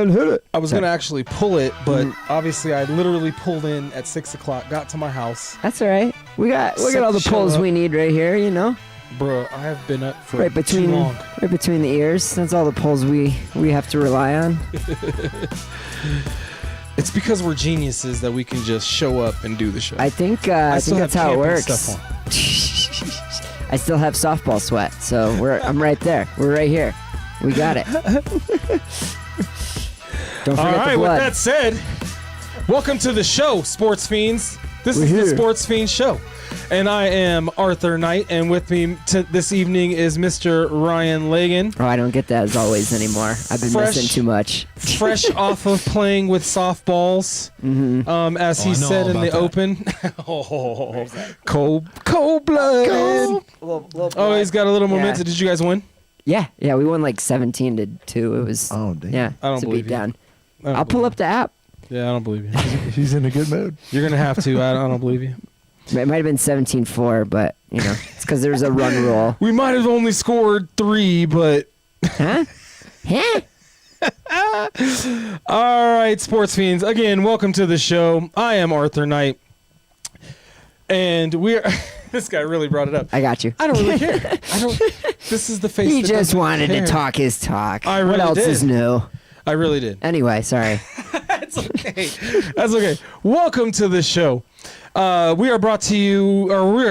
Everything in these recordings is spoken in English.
man, hit it. I was going to actually pull it, but obviously I literally pulled in at 6 o'clock, got to my house. That's all right. We got all the pulls we need right here, you know. Bro, I have been up for right between, too long. Right between the ears. That's all the pulls we have to rely on. It's because we're geniuses that we can just show up and do the show. I think that's how it works. Stuff on. I still have softball sweat, so I'm right there. We're right here. We got it. Don't forget all right, the blood. with that said, welcome to the show, Sports Fiends. This is the Sports Fiends Show. And I am Arthur Knight, and with me this evening is Mr. Ryan Lagan. Oh, I don't get that as always anymore. I've been missing too much. Fresh off of playing with softballs, as he said in the open. Cold-blooded. Oh, he's got a little momentum. Yeah. Did you guys win? Yeah, we won like 17-2. It was, damn. Yeah, I don't believe beat down. I'll pull up the app. Yeah, I don't believe you. He's in a good mood. You're going to have to. I don't believe you. It might have been 17-4, but, it's because there's a run rule. We might have only scored 3, but... Huh? All right, Sports Fiends. Again, welcome to the show. I am Arthur Knight. And we're... This guy really brought it up. I got you. I don't really care. This is the face He that just wanted care. to talk his talk. I really what else did. is new? I really did. Anyway, sorry. That's okay. That's okay. Welcome to the show. We are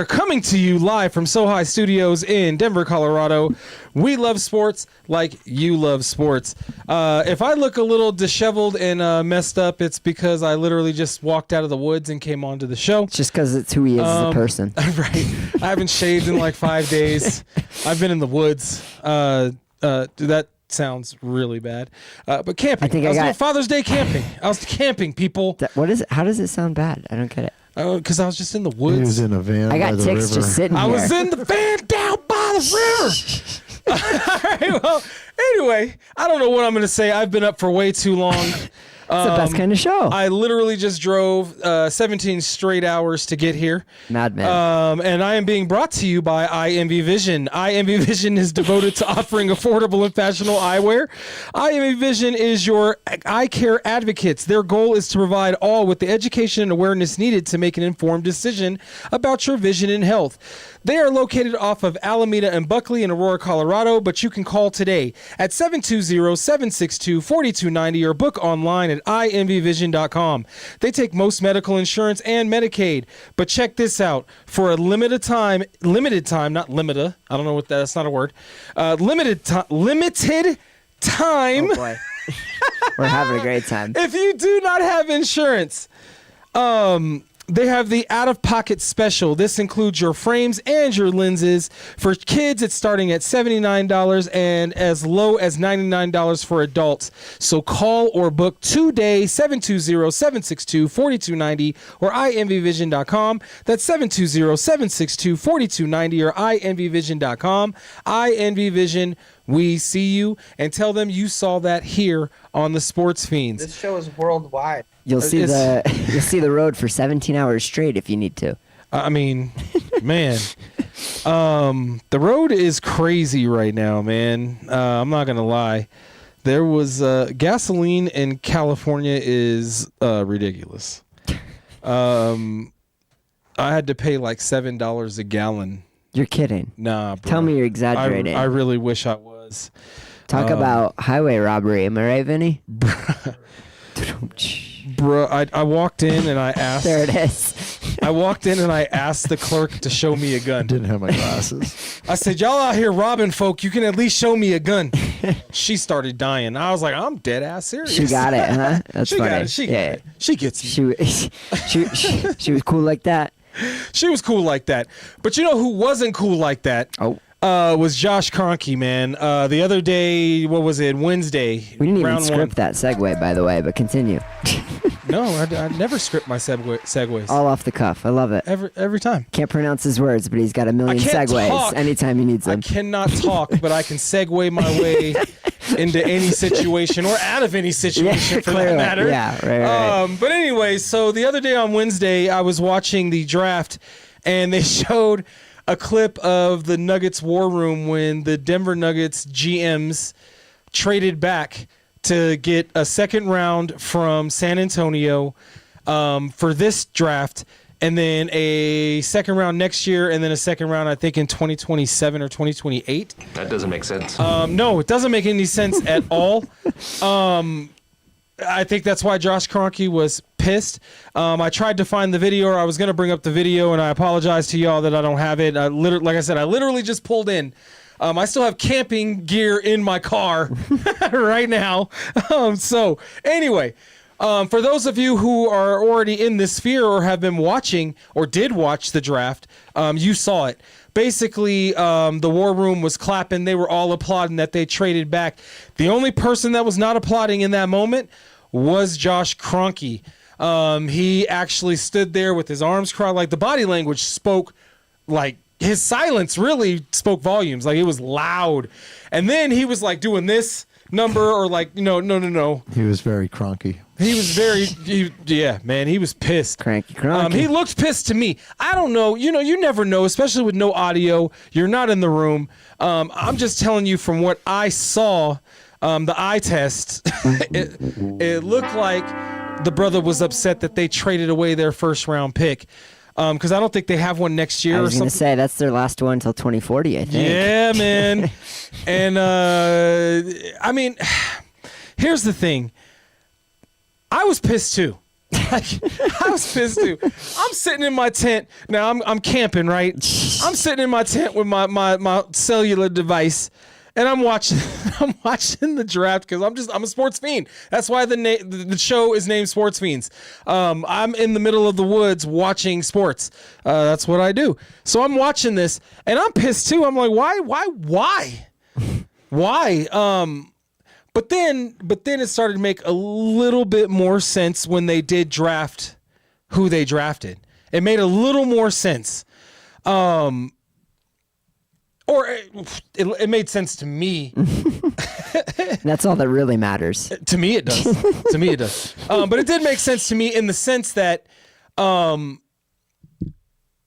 coming to you live from SoHi Studios in Denver, Colorado. We love sports like you love sports. If I look a little disheveled and messed up, it's because I literally just walked out of the woods and came onto the show. It's just because it's who he is as a person. Right. I haven't shaved in like 5 days. I've been in the woods. That sounds really bad. But camping. I was doing Father's Day camping. I was camping, people. What is it? How does it sound bad? I don't get it. Because I was just in the woods. He was in a van. I got by the ticks river. just sitting here. I was in the van down by the river. All right, well, anyway, I don't know what I'm going to say. I've been up for way too long. It's the best kind of show. I literally just drove 17 straight hours to get here. Madman. And I am being brought to you by IMV Vision. IMV Vision is devoted to offering affordable and fashionable eyewear. IMV Vision is your eye care advocates. Their goal is to provide all with the education and awareness needed to make an informed decision about your vision and health. They are located off of Alameda and Buckley in Aurora, Colorado, but you can call today at 720-762-4290 or book online at imvvision.com. They take most medical insurance and Medicaid, but check this out. For a limited time, not limita, I don't know what that's not a word. Limited time. Oh boy. We're having a great time. If you do not have insurance, they have the out-of-pocket special. This includes your frames and your lenses. For kids, it's starting at $79 and as low as $99 for adults. So call or book today, 720-762-4290 or imvvision.com. That's 720-762-4290 or imvvision.com. IMVVision, we see you, and tell them you saw that here on the Sports Fiends. This show is worldwide. You'll see the road for 17 hours straight if you need to. I mean, man, the road is crazy right now, man. I'm not gonna lie. There was gasoline in California is ridiculous. I had to pay like $7 a gallon. You're kidding. Nah, bro. Tell me you're exaggerating. I really wish I was. Talk about highway robbery. Am I right, Vinny? Bro, I walked in and I asked. There it is. I walked in and I asked the clerk to show me a gun. Didn't have my glasses. I said, y'all out here robbing folk. You can at least show me a gun. She started dying. I was like, I'm dead ass serious. She got it, huh? That's she funny. got it. She got it. She gets me. She was cool like that. She was cool like that. But you know who wasn't cool like that? Oh. Was Josh Kroenke, man. The other day, what was it, Wednesday? We didn't even script that segue, by the way, but continue. No, I never script my segues. All off the cuff. I love it. Every time. Can't pronounce his words, but he's got a million segues anytime he needs them. I cannot talk, but I can segue my way into any situation or out of any situation for that matter. Yeah, right. But anyway, so the other day on Wednesday, I was watching the draft, and they showed a clip of the Nuggets war room when the Denver Nuggets GMs traded back to get a second round from San Antonio for this draft, and then a second round next year, and then a second round, I think, in 2027 or 2028. That doesn't make sense. No, it doesn't make any sense at all. I think that's why Josh Kroenke was pissed. I tried to find the video, or I was going to bring up the video, and I apologize to y'all that I don't have it. Like I said, I literally just pulled in. I still have camping gear in my car right now. So anyway, for those of you who are already in this sphere or have been watching or did watch the draft, you saw it. Basically, the war room was clapping. They were all applauding that they traded back. The only person that was not applauding in that moment was Josh Kroenke. He actually stood there with his arms crossed. Like, the body language spoke, like, his silence really spoke volumes. Like, it was loud. And then he was like doing this number, or like, no. He was very Kroenke. He was yeah, man, he was pissed. Kroenke. He looked pissed to me. I don't know. You never know, especially with no audio. You're not in the room. I'm just telling you from what I saw, the eye test, it looked like the brother was upset that they traded away their first round pick. Because I don't think they have one next year. I was going to say that's their last one until 2040, I think. Yeah, man. And I mean, here's the thing. I was pissed too. I was pissed too. I'm sitting in my tent now. I'm camping, right? I'm sitting in my tent with my cellular device. And I'm watching the draft because I'm a sports fiend. That's why the show is named Sports Fiends. I'm in the middle of the woods watching sports. That's what I do. So I'm watching this, and I'm pissed too. I'm like, why? But then it started to make a little bit more sense when they did draft who they drafted. It made a little more sense. Or it made sense to me. That's all that really matters. To me, it does. But it did make sense to me in the sense that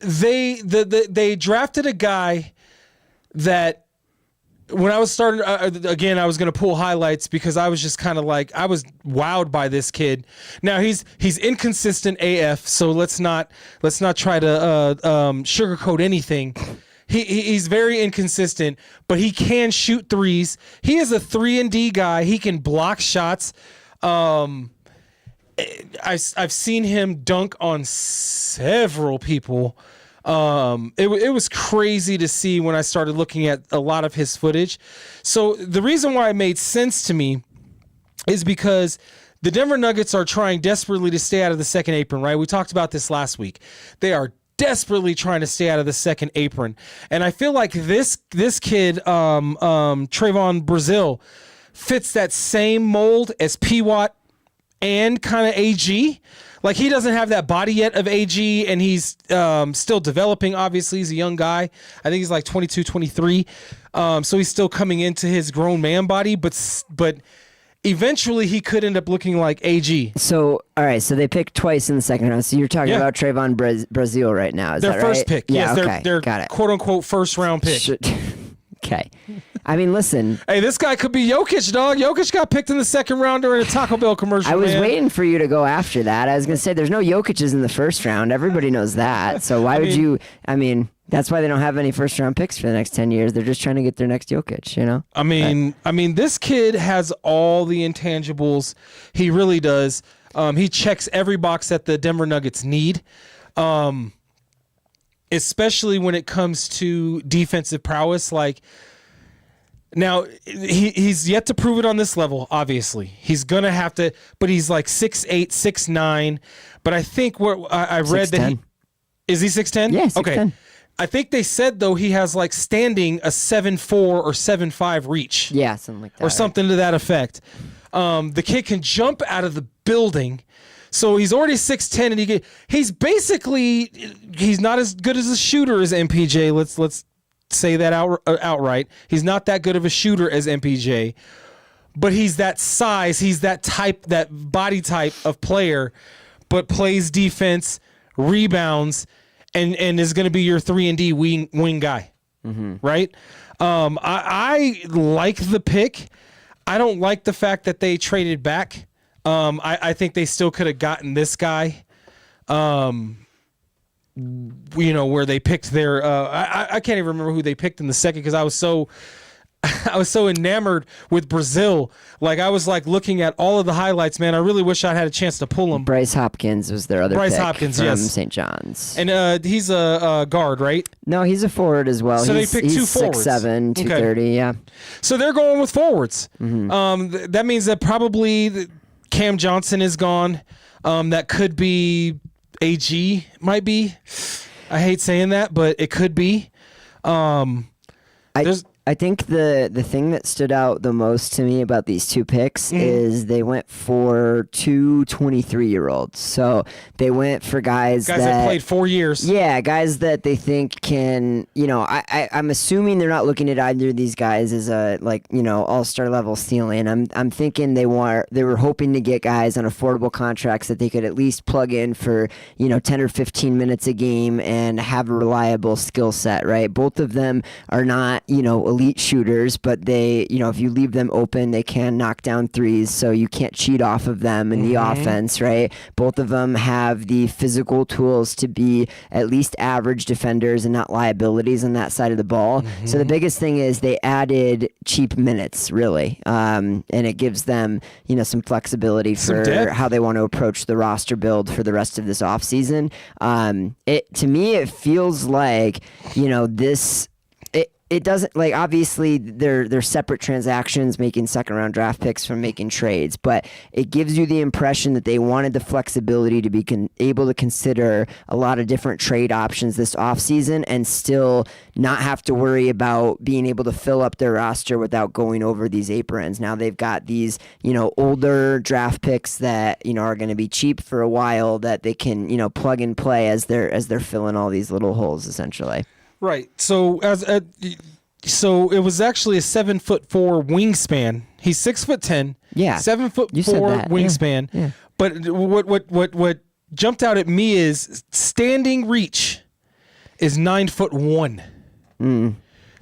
they drafted a guy that when I was starting again, I was going to pull highlights because I was just kind of like, I was wowed by this kid. Now he's inconsistent AF, so let's not try to sugarcoat anything. He's very inconsistent, but he can shoot threes. He is a 3-and-D guy. He can block shots. I've seen him dunk on several people. It was crazy to see when I started looking at a lot of his footage. So the reason why it made sense to me is because the Denver Nuggets are trying desperately to stay out of the second apron, right? We talked about this last week. They are desperately trying to stay out of the second apron. And I feel like this kid, Trevon Brazile, fits that same mold as PWat and kind of AG. Like, he doesn't have that body yet of AG, and he's still developing, obviously. He's a young guy. I think he's like 22, 23. So he's still coming into his grown man body, but eventually he could end up looking like AG. So, all right, so they picked twice in the second round. So you're talking about Trevon Brazile right now. Is their that first right? pick. Yeah, yes, okay. their Got it. quote-unquote first-round pick. Okay. I mean, listen. Hey, this guy could be Jokic, dog. Jokic got picked in the second round during a Taco Bell commercial, I was man. waiting for you to go after that. I was going to say there's no Jokic's in the first round. Everybody knows that. So why would you – I mean, that's why they don't have any first-round picks for the next 10 years. They're just trying to get their next Jokic, you know? I mean, this kid has all the intangibles. He really does. He checks every box that the Denver Nuggets need, especially when it comes to defensive prowess. Like, now, he's yet to prove it on this level, obviously. He's going to have to, but he's like 6'8", 6'9". But I think what I read 6'10". that he is he 6'10"? Yeah, 6'10". Okay. I think they said, though, he has like standing a 7'4" or 7'5" reach. Yeah, something like that. Or something to that effect. The kid can jump out of the building. So he's already 6'10", and he's not as good as a shooter as MPJ. Let's say that outright. He's not that good of a shooter as MPJ, but he's that size. He's that type, that body type of player, but plays defense, rebounds, and is going to be your 3-and-D wing guy, right? I like the pick. I don't like the fact that they traded back. I think they still could have gotten this guy. Where they picked their I can't even remember who they picked in the second because I was so enamored with Brazile. Like I was like looking at all of the highlights, man. I really wish I had a chance to pull him. Bryce Hopkins was their other pick Hopkins, from yes. St. John's. And he's a guard, right? No, he's a forward as well. So he's, they picked two forwards. 6'7", 230, yeah. So they're going with forwards. That means that probably Cam Johnson is gone. That could be AG, might be. I hate saying that, but it could be. I think the thing that stood out the most to me about these two picks is they went for two 23-year-olds. So they went for guys that played 4 years. Yeah, guys that they think can, I'm assuming they're not looking at either of these guys as a all-star level ceiling. I'm thinking they were hoping to get guys on affordable contracts that they could at least plug in for 10 or 15 minutes a game and have a reliable skill set, right? Both of them are not elite shooters, but they, if you leave them open, they can knock down threes, so you can't cheat off of them in the offense, right? Both of them have the physical tools to be at least average defenders and not liabilities on that side of the ball. So the biggest thing is they added cheap minutes, really, and it gives them, some flexibility for how they want to approach the roster build for the rest of this offseason. To me, it feels like, this. It doesn't, obviously they're separate transactions, making second round draft picks from making trades, but it gives you the impression that they wanted the flexibility to be able to consider a lot of different trade options this offseason and still not have to worry about being able to fill up their roster without going over these aprons. Now they've got these, older draft picks that, are going to be cheap for a while that they can, plug and play as they're filling all these little holes essentially. Right. So so it was actually a 7'4" wingspan. He's 6'10". Yeah. 7'4" wingspan. Yeah. But what jumped out at me is standing reach is 9'1".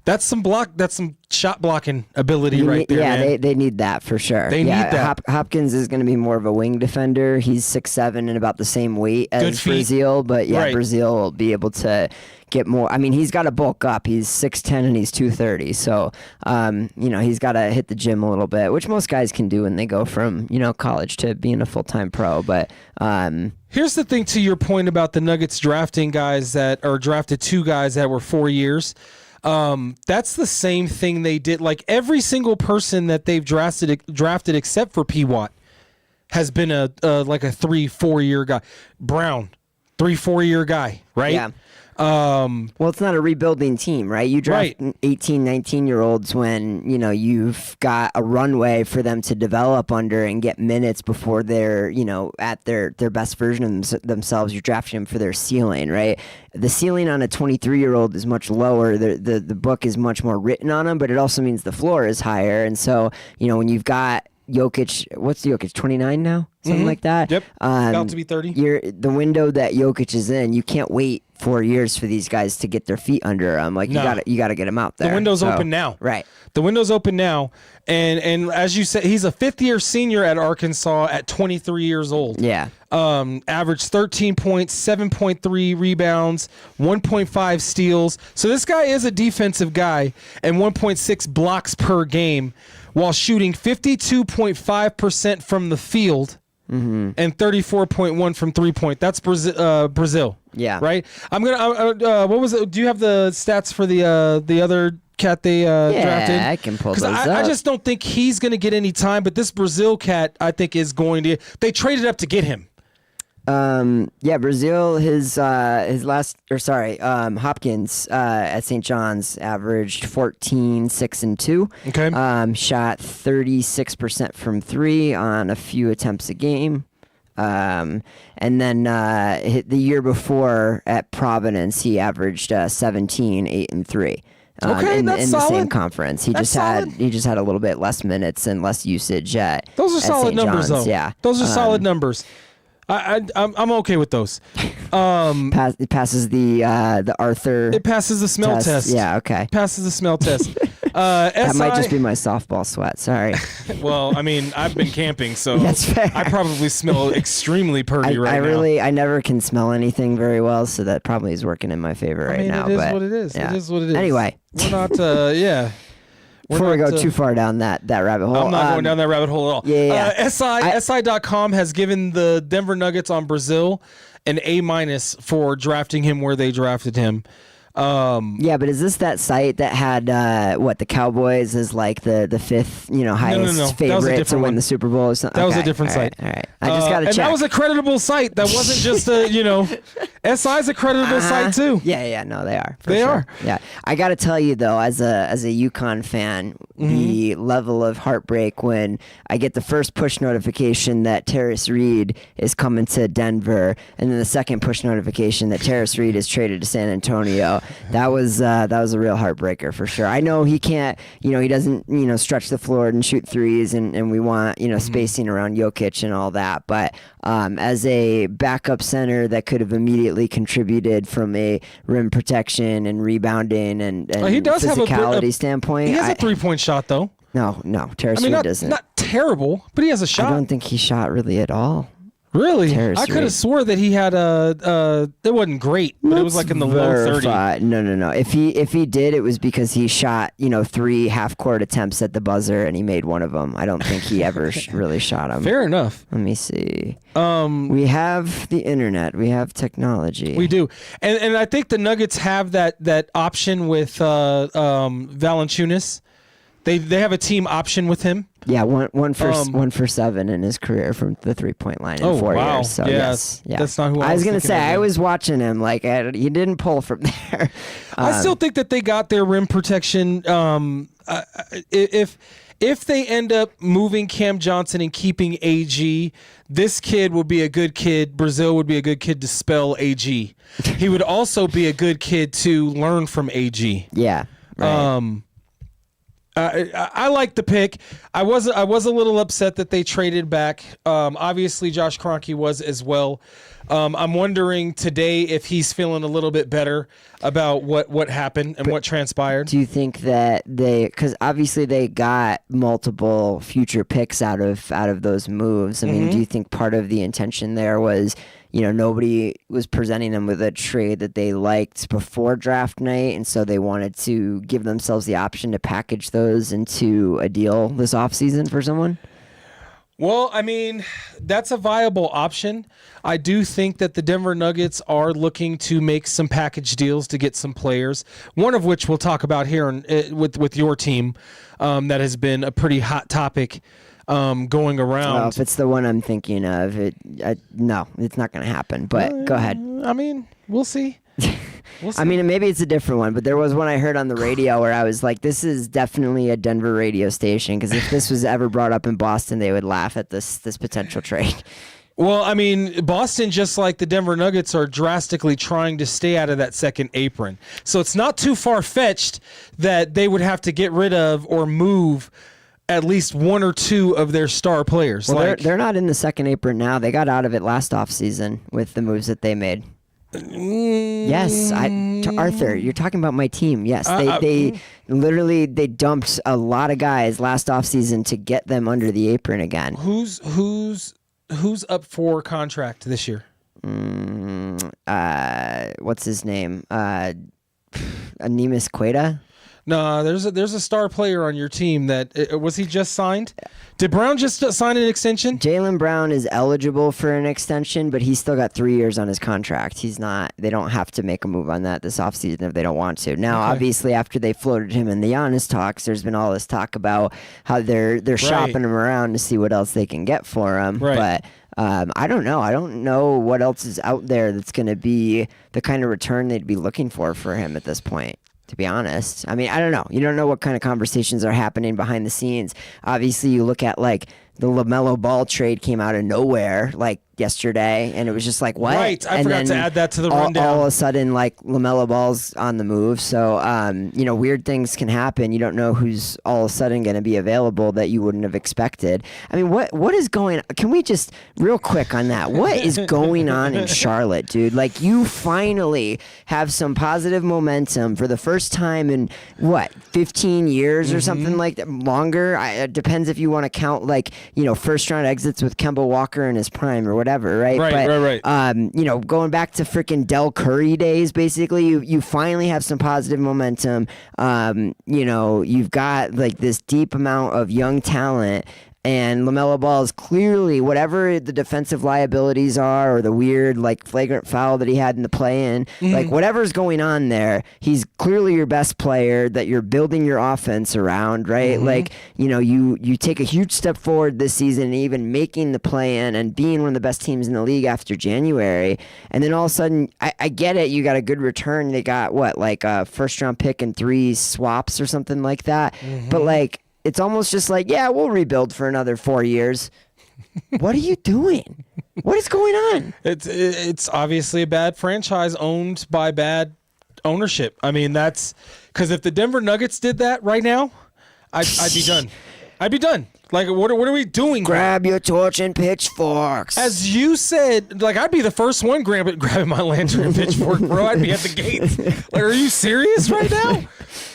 That's some shot blocking ability right there. Yeah, man. they need that for sure. They need that. Hopkins is going to be more of a wing defender. He's 6'7" and about the same weight as Brazile, but Right. Brazile will be able to get more. I mean, he's got to bulk up. He's 6'10" and he's 230. So, he's got to hit the gym a little bit, which most guys can do when they go from, college to being a full-time pro. But here's the thing to your point about the Nuggets drafting guys that are drafted two guys that were 4 years. That's the same thing they did. Like every single person that they've drafted except for PWat has been a 3-4 year guy. Brown, 3-4 year guy, right? Yeah. Well, it's not a rebuilding team, right? You draft 18, 19-year-olds when, you've got a runway for them to develop under and get minutes before they're, at their best version of themselves. You're drafting them for their ceiling, right? The ceiling on a 23-year-old is much lower. The book is much more written on them, but it also means the floor is higher. And so, when you've got Jokic, what's Jokic, 29 now? Something like that? Yep, about to be 30. The window that Jokic is in, you can't wait 4 years for these guys to get their feet under them. You gotta get them out there. The window's open now. Right. The window's open now, and as you said, he's a fifth-year senior at Arkansas at 23 years old. Yeah. Averaged 13 points, 7.3 rebounds, 1.5 steals. So this guy is a defensive guy, and 1.6 blocks per game, while shooting 52.5% from the field. And 34.1 from 3-point. That's Brazile. Yeah. Right. I'm gonna. What was it? Do you have the stats for the other cat they drafted? Yeah, I can pull those up. I just don't think he's gonna get any time. But this Brazile cat, I think, is going to. They traded up to get him. Brazile, Hopkins at St. John's averaged 14, 6, and 2. Okay. Shot 36% from 3 on a few attempts a game. And then the year before at Providence, he averaged 17, 8, and 3. In the same conference. He just had a little bit less minutes and less usage at Those are solid numbers, though. Yeah. Those are solid numbers. I'm okay with those. It passes the Arthur. It passes the smell test. Yeah, okay. Passes the smell test. That might just be my softball sweat. Sorry. Well, I mean, I've been camping, so That's fair. I probably smell extremely purdy now. I never can smell anything very well, so that probably is working in my favor right now. It is but what it is. yeah. It is what it is. Anyway. We're not, yeah. Before we go too far down that rabbit hole. I'm not going down that rabbit hole at all. Yeah. SI.com has given the Denver Nuggets on Brazile an A- for drafting him where they drafted him. Yeah, but is this that site that had the Cowboys as like the fifth, highest favorite to win the Super Bowl or something? That was a different site. All right. I just got to check. And that was a creditable site. That wasn't just SI's a creditable site too. Yeah, no, they are. They are. Yeah. I got to tell you though, as a UConn fan, the level of heartbreak when I get the first push notification that Terrace Reed is coming to Denver, and then the second push notification that Terrace Reed is traded to San Antonio. That was a real heartbreaker for sure. I know he can't, he doesn't, stretch the floor and shoot threes, and we want, spacing around Jokic and all that. But as a backup center that could have immediately contributed from a rim protection and rebounding and he does physicality have standpoint, he has a 3-point shot though. No, Terrace Reed doesn't. Not terrible, but he has a shot. I don't think he shot really at all. Really? Terrace I could Reed. have swore that he had it wasn't great, but it was like in the low 30. No. If he did, it was because he shot, 3 half-court attempts at the buzzer and he made one of them. I don't think he ever really shot them. Fair enough. Let me see. We have the internet. We have technology. We do. And I think the Nuggets have that option with Valanciunas. They have a team option with him. Yeah, one for 7 in his career from the 3-point line in 4 years. So yes, that's not who I was going to say. thinking of. I was watching him like he didn't pull from there. I still think that they got their rim protection. If they end up moving Cam Johnson and keeping AG, this kid will be a good kid. Brazile would be a good kid to spell AG. He would also be a good kid to learn from AG. Yeah. Right. I like the pick. I was a little upset that they traded back. Obviously, Josh Kroenke was as well. I'm wondering today if he's feeling a little bit better about what happened and what transpired. Do you think that because obviously they got multiple future picks out of those moves? I mean, do you think part of the intention there was, nobody was presenting them with a trade that they liked before draft night, and so they wanted to give themselves the option to package those into a deal this offseason for someone? Well, I mean, that's a viable option. I do think that the Denver Nuggets are looking to make some package deals to get some players, one of which we'll talk about here with your team that has been a pretty hot topic going around. Well, if it's the one I'm thinking of, no, it's not going to happen. But go ahead. I mean, we'll see. I mean, maybe it's a different one, but there was one I heard on the radio where I was like, this is definitely a Denver radio station, because if this was ever brought up in Boston, they would laugh at this potential trade. Well, I mean, Boston, just like the Denver Nuggets, are drastically trying to stay out of that second apron. So it's not too far-fetched that they would have to get rid of or move at least one or two of their star players. Well, they're not in the second apron now. They got out of it last offseason with the moves that they made. Yes, Arthur, you're talking about my team. Yes, they literally dumped a lot of guys last offseason to get them under the apron again. Who's up for contract this year? What's his name? Anemis Queta? No, there's a star player on your team that was he just signed? Did Brown just sign an extension? Jaylen Brown is eligible for an extension, but he's still got 3 years on his contract. He's not. They don't have to make a move on that this offseason if they don't want to. Now, obviously, after they floated him in the Giannis talks, there's been all this talk about how they're shopping him around to see what else they can get for him. Right. But I don't know. I don't know what else is out there that's going to be the kind of return they'd be looking for him at this point, to be honest. I mean, I don't know. You don't know what kind of conversations are happening behind the scenes. Obviously, you look at like the LaMelo Ball trade came out of nowhere, like yesterday, and it was just like, what? Right, I and forgot to add that to the rundown. All of a sudden, like, LaMelo Ball's on the move, so weird things can happen. You don't know who's all of a sudden going to be available that you wouldn't have expected. I mean, what is going on? Can we just real quick on that? What is going on in Charlotte, dude? Like, you finally have some positive momentum for the first time in 15 years or something like that, longer. It depends if you want to count first round exits with Kemba Walker in his prime or whatever, right? Right. Going back to freaking Del Curry days, basically, you finally have some positive momentum. You've got like this deep amount of young talent. And LaMelo Ball is clearly, whatever the defensive liabilities are, or the weird, like, flagrant foul that he had in the play-in, like, whatever's going on there, he's clearly your best player that you're building your offense around, right? Like, you take a huge step forward this season, even making the play-in and being one of the best teams in the league after January. And then all of a sudden, I get it, you got a good return. They got, a first-round pick and 3 swaps or something like that. But, like, it's almost just like, yeah, we'll rebuild for another 4 years. What are you doing? What is going on? It's obviously a bad franchise owned by bad ownership. I mean, that's because if the Denver Nuggets did that right now, I'd be done. I'd be done. Like, what are we doing? Grab your torch and pitchforks. As you said, like, I'd be the first one grabbing my lantern and pitchfork, bro. I'd be at the gates. Like, are you serious right now?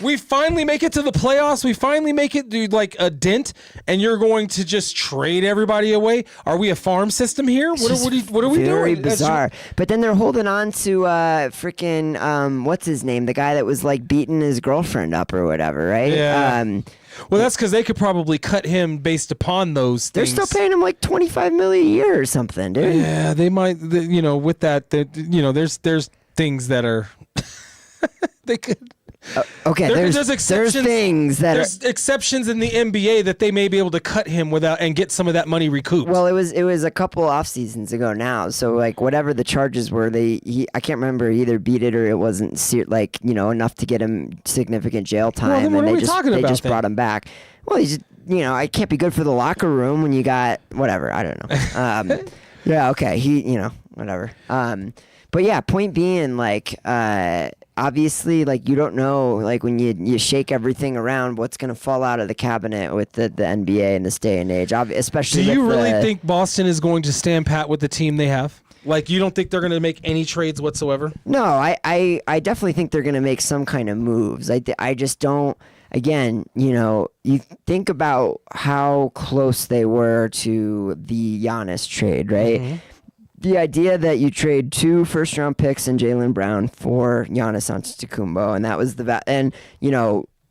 We finally make it to the playoffs. We finally make it to, like, a dent, and you're going to just trade everybody away? Are we a farm system here? What are we doing? Very bizarre. But then they're holding on to freaking, what's his name? The guy that was, like, beating his girlfriend up or whatever, right? Yeah. Well, that's because they could probably cut him based upon those things. They're still paying him like $25 million a year or something, dude. Yeah, they might. With that, there's things that are they could. Okay, there's things that there's exceptions in the NBA that they may be able to cut him without and get some of that money recouped. Well, it was a couple off seasons ago now, so like whatever the charges were, I can't remember, either beat it or it wasn't enough to get him significant jail time. Well, then what and are we talking about? They just brought him back. Well, he's it can't be good for the locker room when you got whatever. I don't know. Yeah, okay, whatever. But yeah, point being, like, obviously, like, you don't know, like, when you shake everything around, what's going to fall out of the cabinet with the NBA in this day and age, especially. Do you really think Boston is going to stand pat with the team they have? Like, you don't think they're going to make any trades whatsoever? No, I definitely think they're going to make some kind of moves. I just don't. Again, you think about how close they were to the Giannis trade, right? Mm-hmm. The idea that you trade 2 first-round picks and Jaylen Brown for Giannis Antetokounmpo, and that was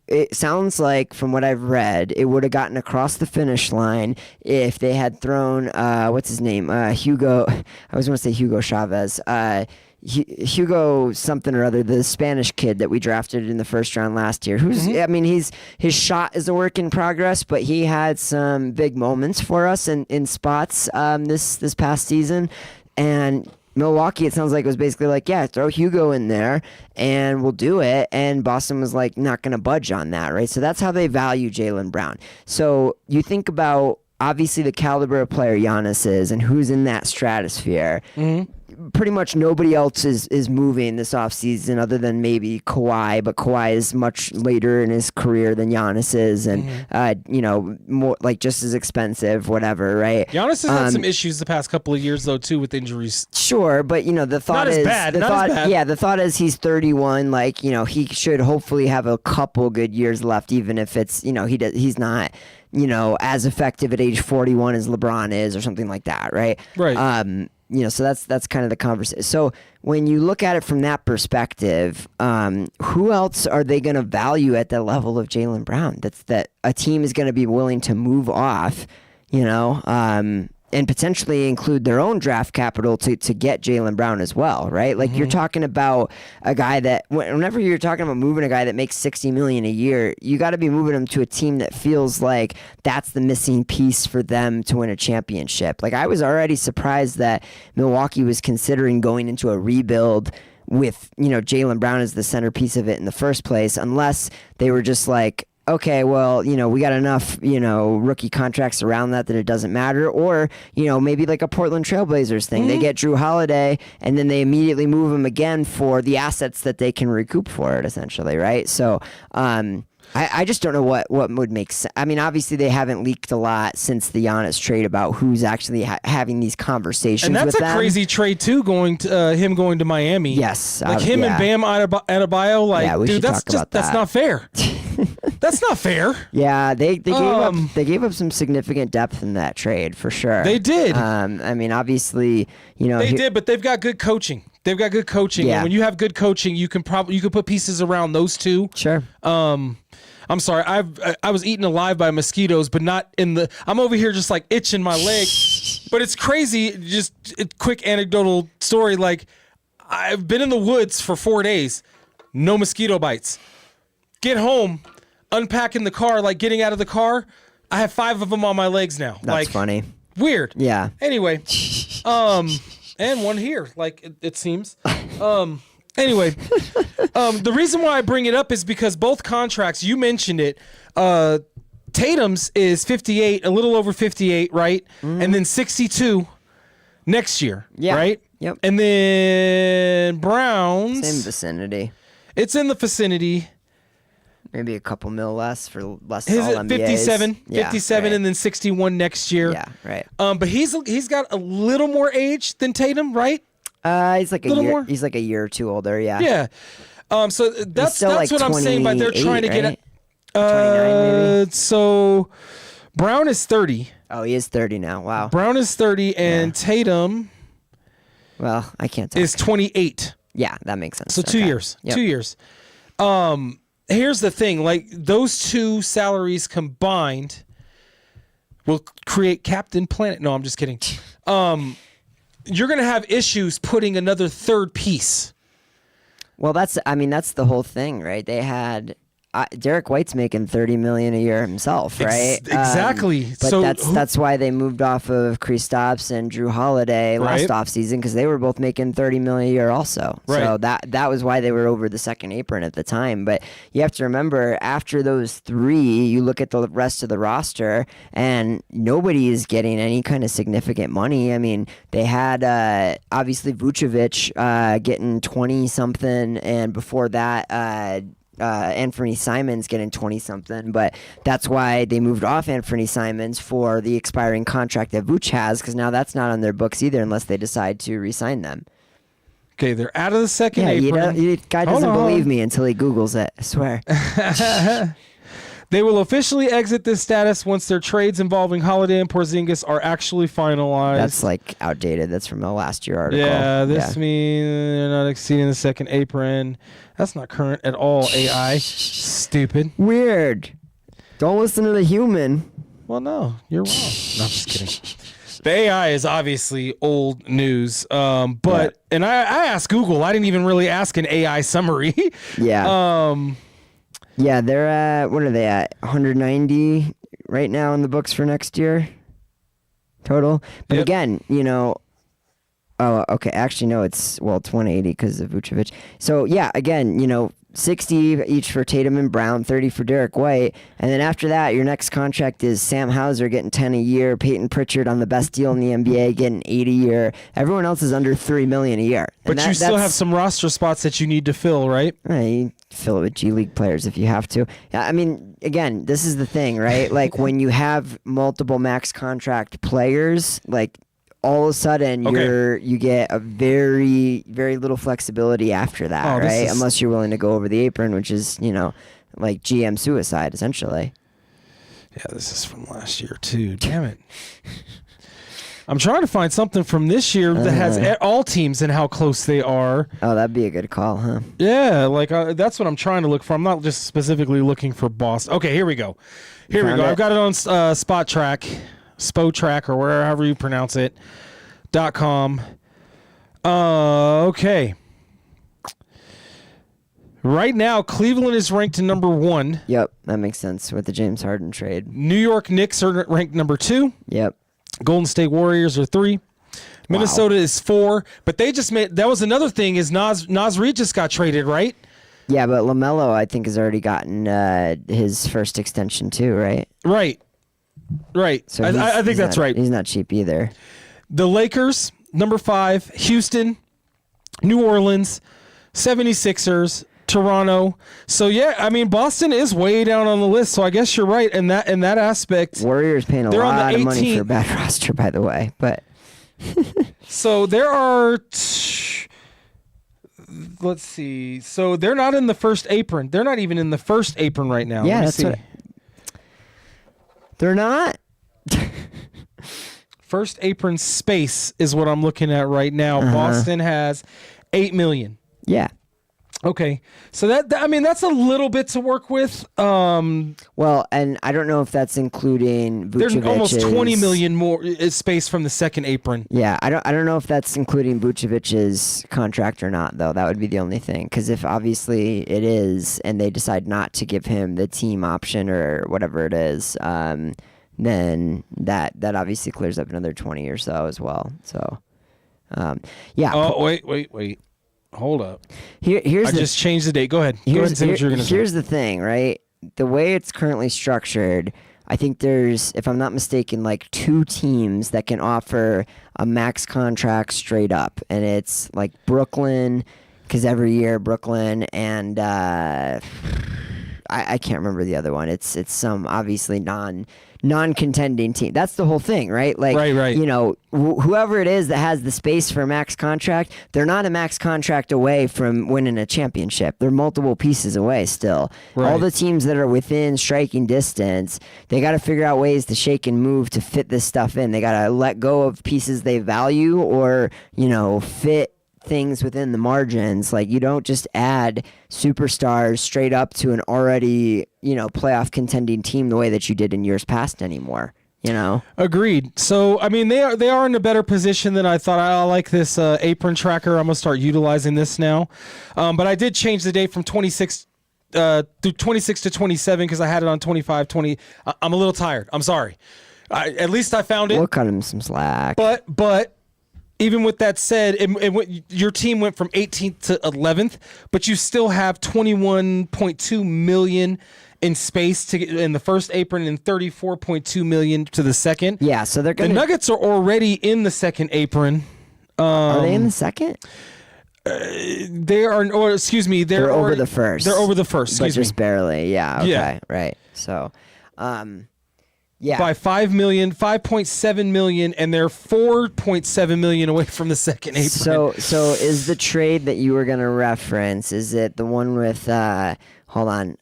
it sounds like, from what I've read, it would have gotten across the finish line if they had thrown, what's his name? Hugo. I always want to say Hugo Chavez. Hugo something or other, the Spanish kid that we drafted in the first round last year. His shot is a work in progress, but he had some big moments for us in spots this past season. And Milwaukee, it sounds like, was basically like, yeah, throw Hugo in there and we'll do it. And Boston was like, not going to budge on that, right? So that's how they value Jaylen Brown. So you think about, obviously, the caliber of player Giannis is and who's in that stratosphere. Mm-hmm. Pretty much nobody else is moving this offseason other than maybe Kawhi, but Kawhi is much later in his career than Giannis is, and more like just as expensive, whatever, right? Giannis has had some issues the past couple of years though too with injuries. Sure, but the thought is the thought is he's 31, like he should hopefully have a couple good years left, even if it's he's not as effective at age 41 as LeBron is or something like that, right? Right. So that's kind of the conversation. So when you look at it from that perspective, who else are they going to value at the level of Jaylen Brown? That a team is going to be willing to move off, and potentially include their own draft capital to get Jaylen Brown as well, right? Like, you're talking about a guy that, whenever you're talking about moving a guy that makes $60 million a year, you got to be moving him to a team that feels like that's the missing piece for them to win a championship. Like, I was already surprised that Milwaukee was considering going into a rebuild with Jaylen Brown as the centerpiece of it in the first place, unless they were just like, okay, well, we got enough, rookie contracts around that it doesn't matter. Or, maybe like a Portland Trailblazers thing. They get Drew Holiday, and then they immediately move him again for the assets that they can recoup for it, essentially, right? So, I just don't know what would make sense. I mean, obviously they haven't leaked a lot since the Giannis trade about who's actually having these conversations. And that's with a them. Crazy trade too. Him going to Miami. Yes, like him and Bam Adebayo. Like, yeah, dude, that's not fair. That's not fair. Yeah, they gave up some significant depth in that trade for sure. They did. I mean, obviously, they did, but they've got good coaching. They've got good coaching. Yeah. And when you have good coaching, you can put pieces around those two. Sure. I'm sorry. I was eaten alive by mosquitoes, but not in the. I'm over here just like itching my leg. But it's crazy. Just a quick anecdotal story. Like, I've been in the woods for 4 days, no mosquito bites. Get home, unpacking the car, like getting out of the car. I have 5 of them on my legs now. That's like, funny. Weird. Yeah. Anyway, and one here, like it seems. Anyway, the reason why I bring it up is because both contracts, you mentioned it, Tatum's is 58, a little over 58, right? And then 62 next year, right? Yep. And then Brown's. Same vicinity. It's in the vicinity. Maybe a couple mil less for less. His all at NBAs. 57, Yeah, 57, right. and then 61 next year. Yeah, right. But he's got a little more age than Tatum, right? He's like a year. more? He's like a year or two older. Yeah. Yeah. So that's still like what I'm saying by they're 28, trying to get right? at. 29 maybe. So Brown is 30. Oh, he is 30 now. Wow. Brown is 30, and Tatum Well, I can't tell. is 28. Yeah, that makes sense. So 2 Okay. years. Yep. 2 years. Here's the thing: like those two salaries combined will create Captain Planet. No, I'm just kidding. You're gonna have issues putting another third piece. Well, that's the whole thing, right? They had Derek White's making $30 million a year himself, right? Exactly. But So that's why they moved off of Kristaps and Drew Holiday last offseason, because they were both making $30 million a year also. Right. So that was why they were over the second apron at the time. But you have to remember, after those three, you look at the rest of the roster, and nobody is getting any kind of significant money. I mean, they had obviously Vucevic getting 20 something, and before that. Anthony Simons getting 20 something, but that's why they moved off Anthony Simons for the expiring contract that Vooch has, because now that's not on their books either unless they decide to re-sign them. Okay, they're out of the second Yeah, apron. guy doesn't believe me until he Googles it, I swear. They will officially exit this status once their trades involving Holiday and Porzingis are actually finalized. That's like outdated. That's from a last year article. Yeah, this means they're not exceeding the second apron. That's not current at all, AI. Stupid. Weird. Don't listen to the human. Well, no, you're wrong. No, I'm just kidding. The AI is obviously old news. And I asked Google. I didn't even really ask an AI summary. Yeah. Yeah, they're at, what are they at? 190 right now in the books for next year total. But again, oh, okay. Actually, no, it's 180 because of Vucevic. So, yeah, again, 60 each for Tatum and Brown, 30 for Derek White. And then after that, your next contract is Sam Hauser getting 10 a year, Peyton Pritchard on the best deal in the NBA getting 8 a year. Everyone else is under $3 million a year. But you still have some roster spots that you need to fill, right? You fill it with G League players if you have to. I mean, again, this is the thing, right? Like when you have multiple max contract players, like all of a sudden you get a very, very little flexibility after that, right? Unless you're willing to go over the apron, which is, like GM suicide, essentially. Yeah, this is from last year, too. Damn it. I'm trying to find something from this year that has all teams and how close they are. Oh, that'd be a good call, huh? Yeah, like that's what I'm trying to look for. I'm not just specifically looking for Boston. Okay, here we go. I've got it on Spot Track, Spotrack, or wherever you pronounce it, .com. Okay. Right now, Cleveland is ranked number 1. Yep, that makes sense with the James Harden trade. New York Knicks are ranked number 2. Yep. Golden State Warriors are 3. Minnesota is 4. But they just made, that was another thing, is Nas Reed just got traded, right? Yeah, but LaMelo, I think, has already gotten his first extension too, right? Right. So I think that's right. He's not cheap either. The Lakers, number 5, Houston, New Orleans, 76ers, Toronto. So yeah, I mean Boston is way down on the list. So I guess you're right in that aspect. Warriors paying a lot of money for a bad roster, by the way. But so there are. Let's see. So they're not in the first apron. They're not even in the first apron right now. Yeah, that's what. They're not. First apron space is what I'm looking at right now. Boston has 8 million. Yeah. Okay, so that's a little bit to work with. Well, and I don't know if that's including Vucevic's. There's almost 20 million more space from the second apron. Yeah, I don't know if that's including Vucevic's contract or not, though. That would be the only thing. Because if obviously it is, and they decide not to give him the team option or whatever it is, then that obviously clears up another 20 or so as well. So, yeah. Oh, wait. Hold up. I just changed the date. Go ahead. Go ahead and say what you're going to say. Here's the thing, right? The way it's currently structured, I think there's, if I'm not mistaken, like 2 teams that can offer a max contract straight up. And it's like Brooklyn, because every year Brooklyn and I can't remember the other one. It's some obviously non-contending team. That's the whole thing, right? Like, right. You know, whoever it is that has the space for a max contract, they're not a max contract away from winning a championship. They're multiple pieces away still. Right. All the teams that are within striking distance, they got to figure out ways to shake and move to fit this stuff in. They got to let go of pieces they value or, you know, fit things within the margins. Like, you don't just add superstars straight up to an already, you know, playoff contending team the way that you did in years past anymore, you know? Agreed. So, I mean, they are in a better position than I thought. I like this apron tracker. I'm going to start utilizing this now. But I did change the date from 26 to 27 because I had it on 25, 20. I'm a little tired. I'm sorry. At least I found it. We'll cut him some slack. But even with that said, your team went from 18th to 11th, but you still have 21.2 million in space to get in the first apron and 34.2 million to the second. Yeah, so they're going to... The Nuggets are already in the second apron. Are they in the second? They are, or excuse me, they're over the first. They're over the first, excuse but just me. barely. Yeah, okay, Yeah. right. So, yeah. By 5 million, 5.7 million, and they're 4.7 million away from the second apron. So is the trade that you were going to reference, is it the one with, hold on,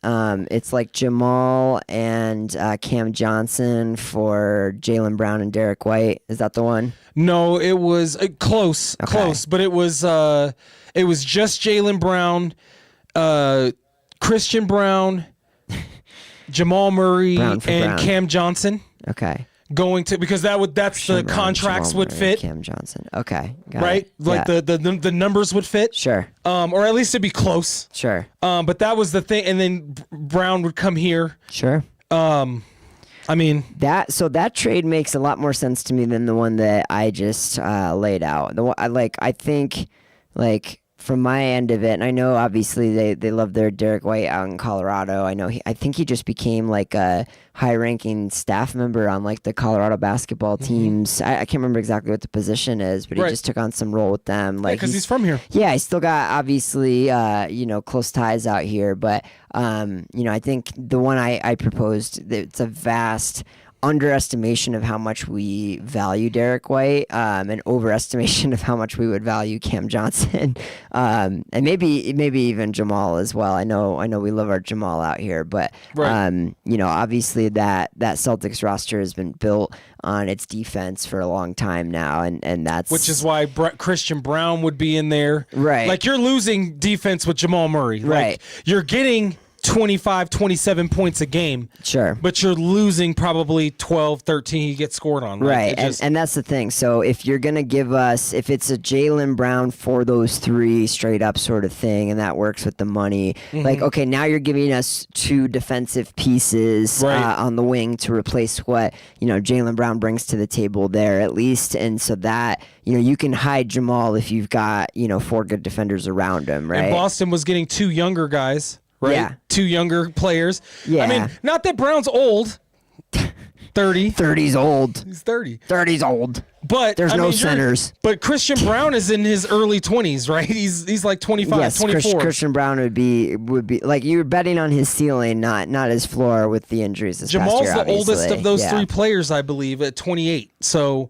it's like Jamal and Cam Johnson for Jaylen Brown and Derek White? Is that the one? No, it was close, but it was just Jaylen Brown, Christian Brown, Jamal Murray, and Brown. Cam Johnson. Okay. Going to, because that's Christian the Brown, contracts Jamal would Murray, fit. Cam Johnson. Okay. Got Right? it. Like Yeah. the numbers would fit. Sure. Or at least it'd be close. Sure. But that was the thing, and then Brown would come here. Sure. I mean, that trade makes a lot more sense to me than the one that I just laid out. I think from my end of it, and I know obviously they love their Derek White out in Colorado. I think he just became like a high-ranking staff member on like the Colorado basketball teams. I can't remember exactly what the position is, but he just took on some role with them. Like, because he's from here. Yeah, he's still got obviously close ties out here, but I think the one I proposed, it's a vast underestimation of how much we value Derek White, and overestimation of how much we would value Cam Johnson, and maybe even Jamal as well. I know we love our Jamal out here, but right. Obviously that Celtics roster has been built on its defense for a long time now, and that's which is why Christian Brown would be in there. Right. Like, you're losing defense with Jamal Murray. Right. Like, you're getting 25, 27 points a game. Sure. But you're losing probably 12, 13 you get scored on. Right. And that's the thing. So if you're going to give us, if it's a Jaylen Brown for those three straight up sort of thing, and that works with the money, like, okay, now you're giving us two defensive pieces on the wing to replace what, Jaylen Brown brings to the table there at least. And so that, you can hide Jamal if you've got, four good defenders around him, right? And Boston was getting two younger guys. Right? Yeah. Two younger players. Yeah. I mean, not that Brown's old. 30. 30's old. He's 30. 30's old. But there's no centers. But Christian Brown is in his early 20s, right? He's like 25, yes, 24. Christian Brown would be like you were betting on his ceiling, not his floor with the injuries this Jamal's past year, the obviously. oldest of those three players, I believe, at 28. So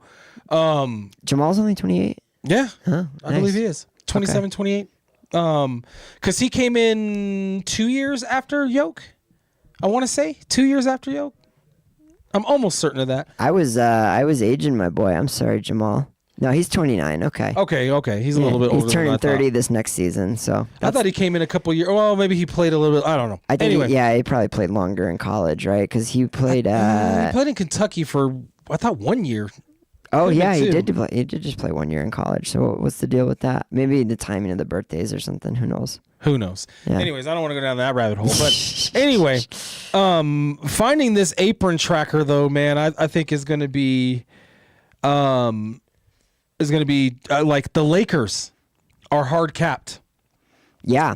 Jamal's only 28? Yeah. Huh? I believe he is. 27, 28. Because he came in 2 years after Yoke. I want to say 2 years after Yoke. I'm almost certain of that. I was aging my boy. I'm sorry, Jamal. No, he's 29. Okay. Okay. He's a little bit older. He's turning than I 30 this next season. So I thought he came in a couple years. Well, maybe he played a little bit. I don't know. I think anyway, he probably played longer in college, right? Because he played. He played in Kentucky for I thought 1 year. Oh yeah, he did play. He did just play 1 year in college. So what's the deal with that? Maybe the timing of the birthdays or something. Who knows? Who knows? Yeah. Anyways, I don't want to go down that rabbit hole. But anyway, finding this apron tracker though, man, I think is going to be, like the Lakers are hard capped. Yeah,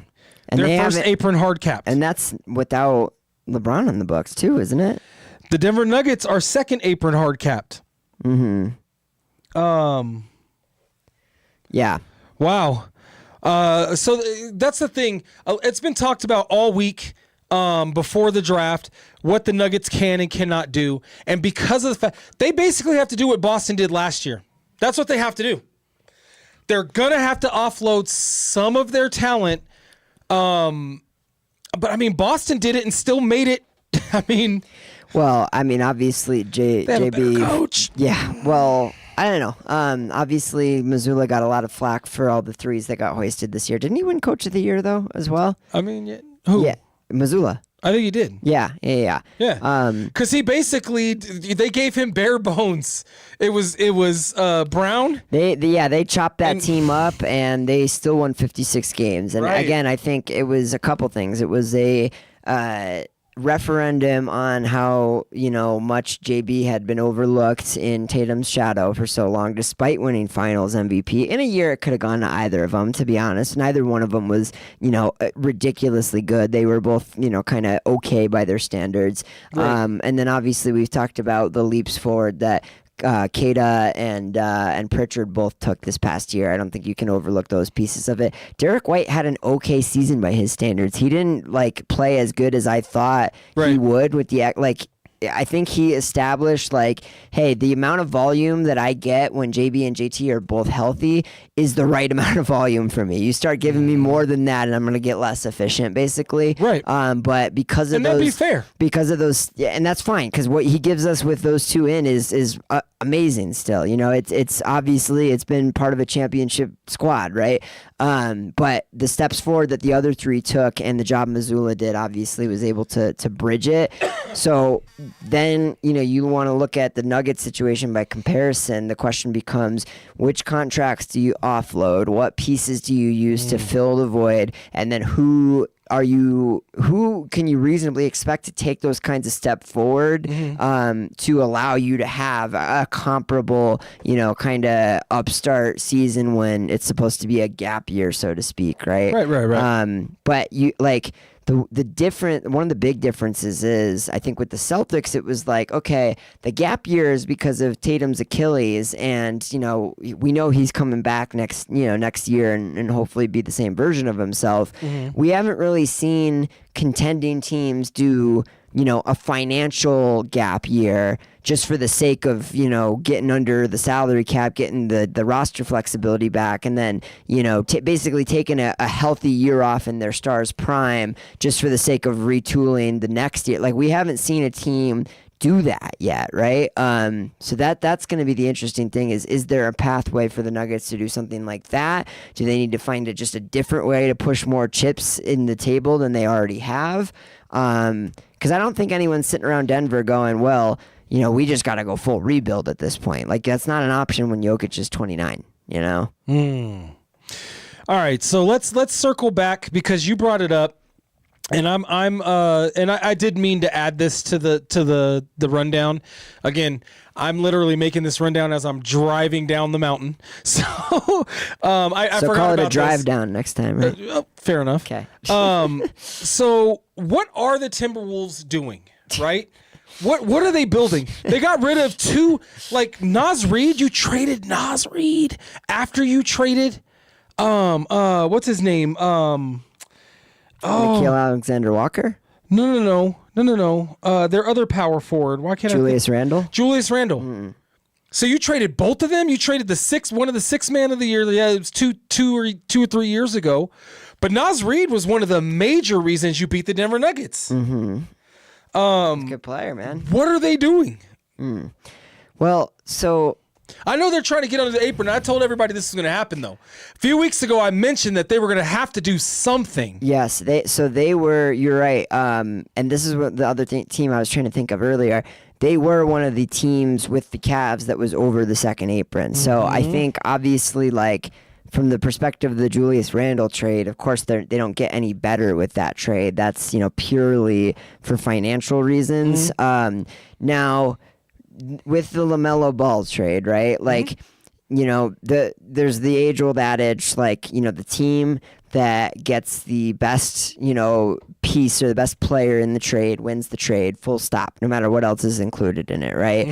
and their first apron hard capped, and that's without LeBron in the books too, isn't it? The Denver Nuggets are second apron hard capped. Mm-hmm. Yeah. Wow. So that's the thing. It's been talked about all week before the draft, what the Nuggets can and cannot do. And because of the fact, they basically have to do what Boston did last year. That's what they have to do. They're going to have to offload some of their talent. But, I mean, Boston did it and still made it. I mean... Well, I mean, obviously, JB... coach. Yeah, well... I don't know. Obviously, Missoula got a lot of flack for all the threes that got hoisted this year. Didn't he win Coach of the Year, though, as well? I mean, yeah. Who? Yeah, Missoula. I think he did. Yeah. Because he basically, they gave him bare bones. It was Brown. They chopped that team up, and they still won 56 games. And again, I think it was a couple things. It was a referendum on how much JB had been overlooked in Tatum's shadow for so long, despite winning Finals MVP. In a year, it could have gone to either of them. To be honest, neither one of them was ridiculously good. They were both kind of okay by their standards. Right. And then obviously we've talked about the leaps forward that Kata and Pritchard both took this past year. I don't think you can overlook those pieces of it. Derek White had an okay season by his standards. He didn't play as good as I thought he would with the I think he established hey, the amount of volume that I get when JB and JT are both healthy is the right amount of volume for me. You start giving me more than that, and I'm going to get less efficient, basically. Right. But because of and those, that'd be fair. Because of those, and that's fine. Because what he gives us with those two in is amazing. Still, it's obviously it's been part of a championship squad, right? But the steps forward that the other three took and the job Missoula did obviously was able to bridge it. So then, you want to look at the Nuggets situation by comparison. The question becomes, which contracts do you offload? What pieces do you use to fill the void? And then who can you reasonably expect to take those kinds of steps forward to allow you to have a comparable, kind of upstart season when it's supposed to be a gap year, so to speak, right? Right. But you one of the big differences is I think with the Celtics it was okay, the gap year is because of Tatum's Achilles, and we know he's coming back next year and hopefully be the same version of himself. We haven't really seen contending teams do a financial gap year just for the sake of getting under the salary cap, getting the roster flexibility back, and then basically taking a healthy year off in their stars prime just for the sake of retooling the next year. We haven't seen a team do that yet, right? So that's going to be the interesting thing is there a pathway for the Nuggets to do something like that? Do they need to find just a different way to push more chips in the table than they already have? Because I don't think anyone's sitting around Denver going, well, we just got to go full rebuild at this point. Like, that's not an option when Jokic is 29, All right, so let's circle back because you brought it up. And I did mean to add this to the rundown. Again, I'm literally making this rundown as I'm driving down the mountain. So I forgot call it about a drive this. down next time, right? Fair enough. Okay. So what are the Timberwolves doing, right? What are they building? They got rid of two, like Naz Reid. You traded Naz Reid after you traded what's his name? Nikhil Alexander Walker? No. Their other power forward. Why can't Julius Randle? Julius Randle. So you traded both of them? You traded one of the 6 man of the year. Yeah, it was two or 3 years ago. But Naz Reid was one of the major reasons you beat the Denver Nuggets. Good player, man. What are they doing? Well, so I know they're trying to get under the apron. I told everybody this was going to happen, though. A few weeks ago, I mentioned that they were going to have to do something. yes, they were. You're right. And this is what the other team I was trying to think of earlier. They were one of the teams with the Cavs that was over the second apron. So I think obviously, like, from the perspective of the Julius Randle trade, of course they don't get any better with that trade. That's purely for financial reasons. Now, with the LaMelo Ball trade, right? Like, there's the age-old adage, like, the team that gets the best, piece or the best player in the trade wins the trade, full stop, no matter what else is included in it, right?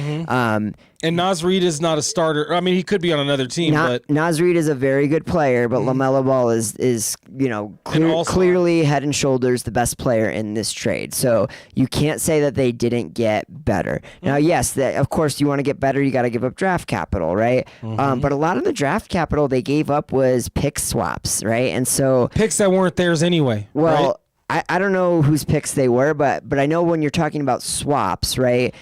And Naz Reid is not a starter. I mean, he could be on another team, but Naz Reid is a very good player, but LaMelo Ball is clearly head and shoulders the best player in this trade. So you can't say that they didn't get better. Now, yes, of course, you want to get better, you got to give up draft capital, right? But a lot of the draft capital they gave up was pick swaps, right? And so picks that weren't theirs anyway. Well, right? I don't know whose picks they were, but I know when you're talking about swaps, right?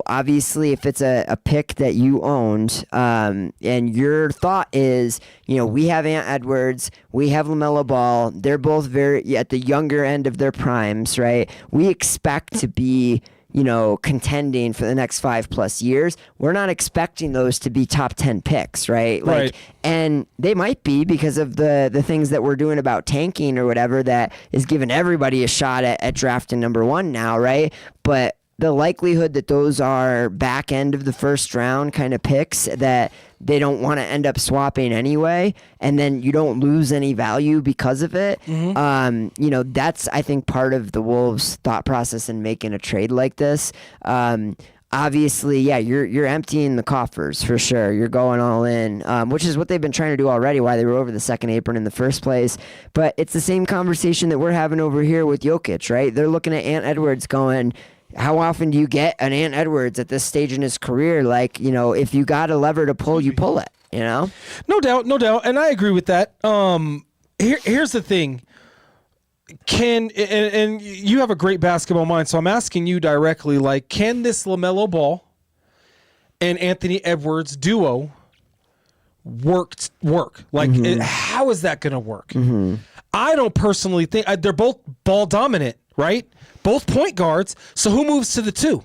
Obviously if it's a pick that you owned, and your thought is, we have Ant Edwards, we have LaMelo Ball, they're both very at the younger end of their primes, right? We expect to be contending for the next 5+ years. We're not expecting those to be top 10 picks, right? Right. And they might be because of the things that we're doing about tanking or whatever that is giving everybody a shot at drafting number 1 now, right? But the likelihood that those are back end of the first round kind of picks that they don't want to end up swapping anyway, and then you don't lose any value because of it. That's, I think, part of the Wolves' thought process in making a trade like this. Obviously, yeah, you're emptying the coffers for sure. You're going all in, which is what they've been trying to do already, why they were over the second apron in the first place. But it's the same conversation that we're having over here with Jokic, right? They're looking at Ant Edwards going, how often do you get an Ant Edwards at this stage in his career? Like, if you got a lever to pull, you pull it, No doubt. And I agree with that. Here's the thing. And you have a great basketball mind, so I'm asking you directly, like, can this LaMelo Ball and Anthony Edwards duo work? Like, how is that going to work? I don't personally think they're both ball dominant, right? Both point guards. So who moves to the 2?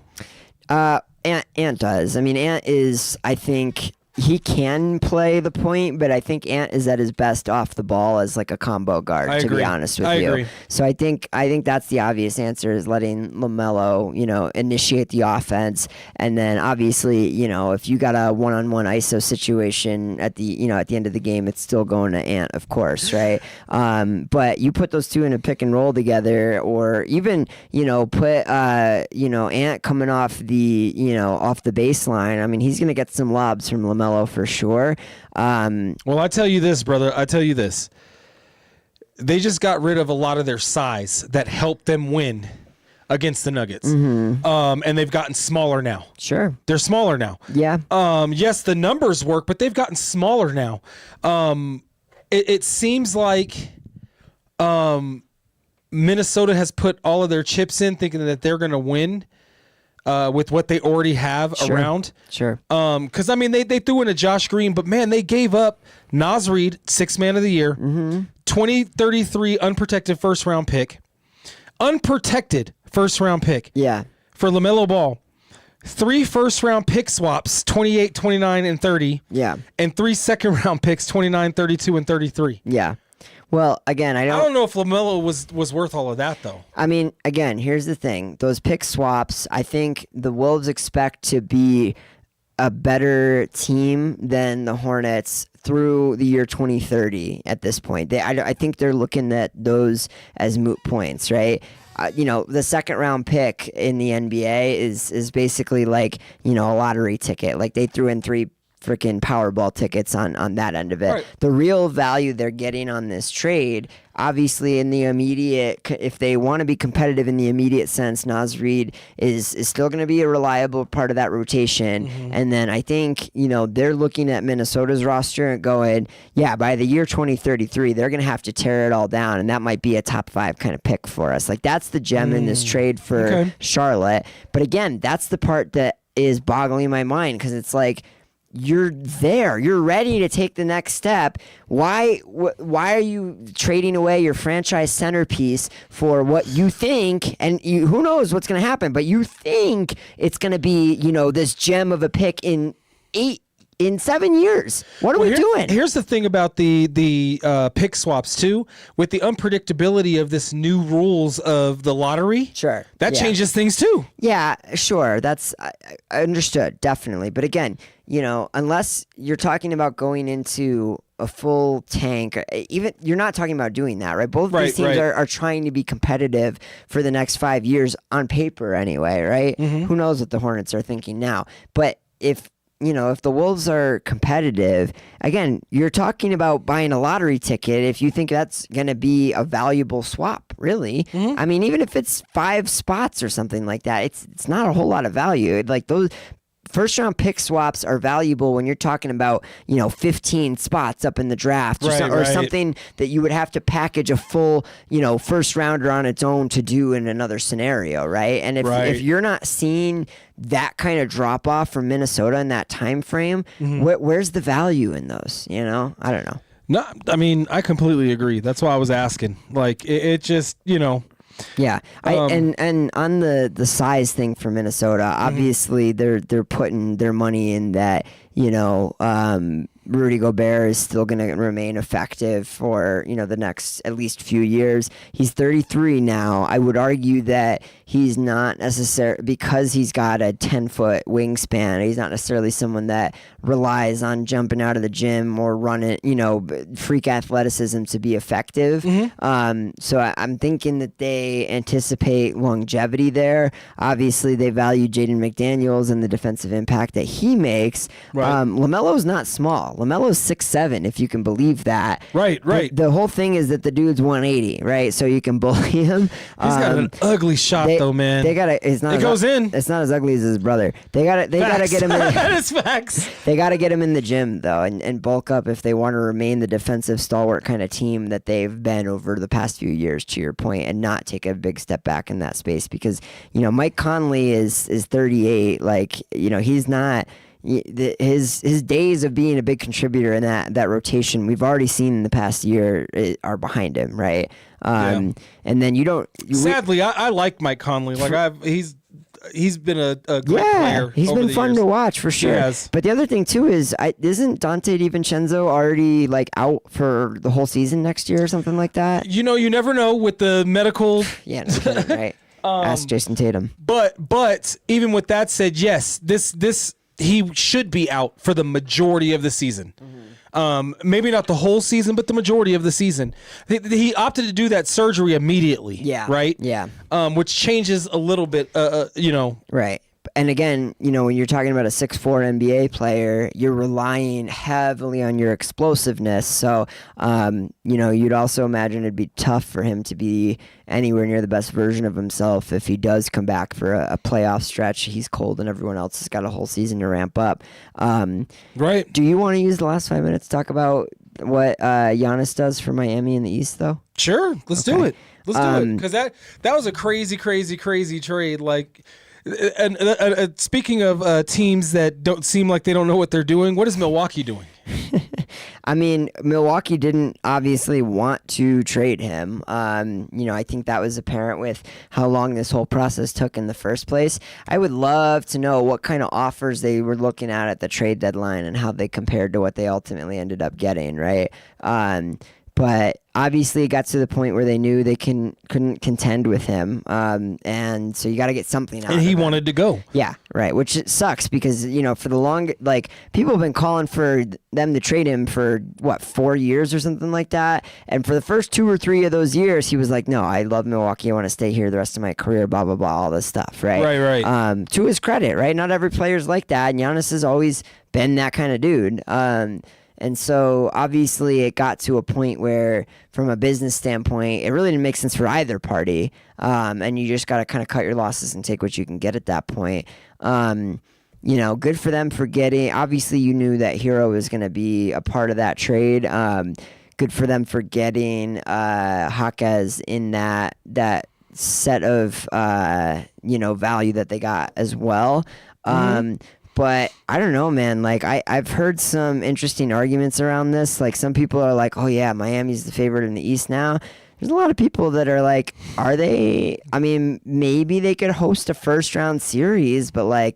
Ant does. I mean, Ant is, I think, he can play the point, but I think Ant is at his best off the ball as like a combo guard, to be honest with you. Agree. So I think that's the obvious answer is letting LaMelo, initiate the offense. And then obviously, if you got a one-on-one ISO situation at the end of the game, it's still going to Ant, of course, right? But you put those two in a pick and roll together, or even, put, Ant coming off off the baseline. I mean, he's going to get some lobs from LaMelo for sure. Well, I tell you this, brother. They just got rid of a lot of their size that helped them win against the Nuggets. And they've gotten smaller now. Sure. They're smaller now. Yeah. Yes, the numbers work, but they've gotten smaller now. It seems like Minnesota has put all of their chips in thinking that they're going to win. with what they already have around. Sure. Because I mean, they threw in a Josh Green, but man, they gave up Naz Reid, 6th man of the year, 2033 unprotected first round pick, Yeah. for LaMelo Ball. 3 first-round pick swaps, 28, 29, and 30. Yeah. And 3 second-round picks, 29, 32, and 33. Yeah. Well, again, I don't know if LaMelo was worth all of that, though. I mean, again, here's the thing. Those pick swaps, I think the Wolves expect to be a better team than the Hornets through the year 2030 at this point. I think they're looking at those as moot points, right? The second round pick in the NBA is basically like, a lottery ticket. Like they threw in 3 freaking Powerball tickets on that end of it. Right. The real value they're getting on this trade, obviously in the immediate, if they want to be competitive in the immediate sense, Naz Reid is still going to be a reliable part of that rotation. And then I think, they're looking at Minnesota's roster and going, yeah, by the year 2033, they're going to have to tear it all down. And that might be a top 5 kind of pick for us. Like that's the gem in this trade for Charlotte. But again, that's the part that is boggling my mind because it's like, you're there. You're ready to take the next step. Why are you trading away your franchise centerpiece for what you think, and who knows what's going to happen, but you think it's going to be, this gem of a pick in 7 years. What are we doing? Here's the thing about the pick swaps too, with the unpredictability of this new rules of the lottery. Sure. That changes things too. Yeah, sure. That's I understood, definitely. But again, unless you're talking about going into a full tank, even you're not talking about doing that, right? Both of these teams are trying to be competitive for the next 5 years on paper anyway, right? Who knows what the Hornets are thinking now? But if the Wolves are competitive, again, you're talking about buying a lottery ticket if you think that's going to be a valuable swap, really. I mean, even if it's 5 spots or something like that, it's not a whole lot of value. Like those first round pick swaps are valuable when you're talking about, 15 spots up in the draft or something that you would have to package a full, first rounder on its own to do in another scenario, right? And if you're not seeing that kind of drop off from Minnesota in that time frame, where's the value in those? I don't know. No, I mean, I completely agree. That's why I was asking. Like it just, Yeah, and on the size thing for Minnesota, obviously they're putting their money in that. Rudy Gobert is still going to remain effective for the next at least few years. He's 33 now. I would argue that he's not necessarily, because he's got a 10-foot wingspan, he's not necessarily someone that relies on jumping out of the gym or running, freak athleticism to be effective. So I'm thinking that they anticipate longevity there. Obviously, they value Jaden McDaniels and the defensive impact that he makes. LaMelo's not small. LaMelo's 6'7", if you can believe that. Right. The whole thing is that the dude's 180, right? So you can bully him. He's got an ugly shot, though, man. They gotta. It goes in. It's not as ugly as his brother. They gotta get him in. That is facts. They gotta get him in the gym though, and bulk up if they want to remain the defensive stalwart kind of team that they've been over the past few years. To your point, and not take a big step back in that space because Mike Conley is 38. Like he's not. His days of being a big contributor in that rotation we've already seen in the past year are behind him, right? And then Sadly, I like Mike Conley. Like he's been a great player. He's been fun years. to watch for sure. Yes. But the other thing too is, isn't Dante DiVincenzo already out for the whole season next year or something like that? You never know with the medical. Yeah, no kidding, right? Ask Jason Tatum. But even with that said, yes, this. He should be out for the majority of the season. Maybe not the whole season, but the majority of the season. He opted to do that surgery immediately. Yeah. Right? Yeah. Which changes a little bit, Right. And again, when you're talking about a 6'4" NBA player, you're relying heavily on your explosiveness. So, you'd also imagine it'd be tough for him to be anywhere near the best version of himself if he does come back for a playoff stretch. He's cold and everyone else has got a whole season to ramp up. Right. Do you want to use the last 5 minutes to talk about what Giannis does for Miami in the East, though? Sure. Let's do it. Let's do it. Because that was a crazy, crazy, crazy trade. Like, And speaking of teams that don't seem like they don't know what they're doing, what is Milwaukee doing? I mean, Milwaukee didn't obviously want to trade him. I think that was apparent with how long this whole process took in the first place. I would love to know what kind of offers they were looking at the trade deadline and how they compared to what they ultimately ended up getting, right? But obviously it got to the point where they knew they couldn't contend with him. And so you got to get something out of it. And he wanted to go. Yeah, right. Which it sucks because, for the long, people have been calling for them to trade him for 4 years or something like that. And for the first 2 or 3 of those years, he was like, no, I love Milwaukee. I want to stay here the rest of my career, blah, blah, blah, all this stuff, right? Right. To his credit, right? Not every player's like that. And Giannis has always been that kind of dude. And so obviously it got to a point where from a business standpoint, it really didn't make sense for either party. And you just got to kind of cut your losses and take what you can get at that point. Good for them for getting, obviously you knew that Hero was going to be a part of that trade. Good for them for getting Jaquez in that set of, value that they got as well. But I don't know, man. I've heard some interesting arguments around this. Some people are like, oh, yeah, Miami's the favorite in the East now. There's a lot of people that are like, are they? I mean, maybe they could host a first-round series, but I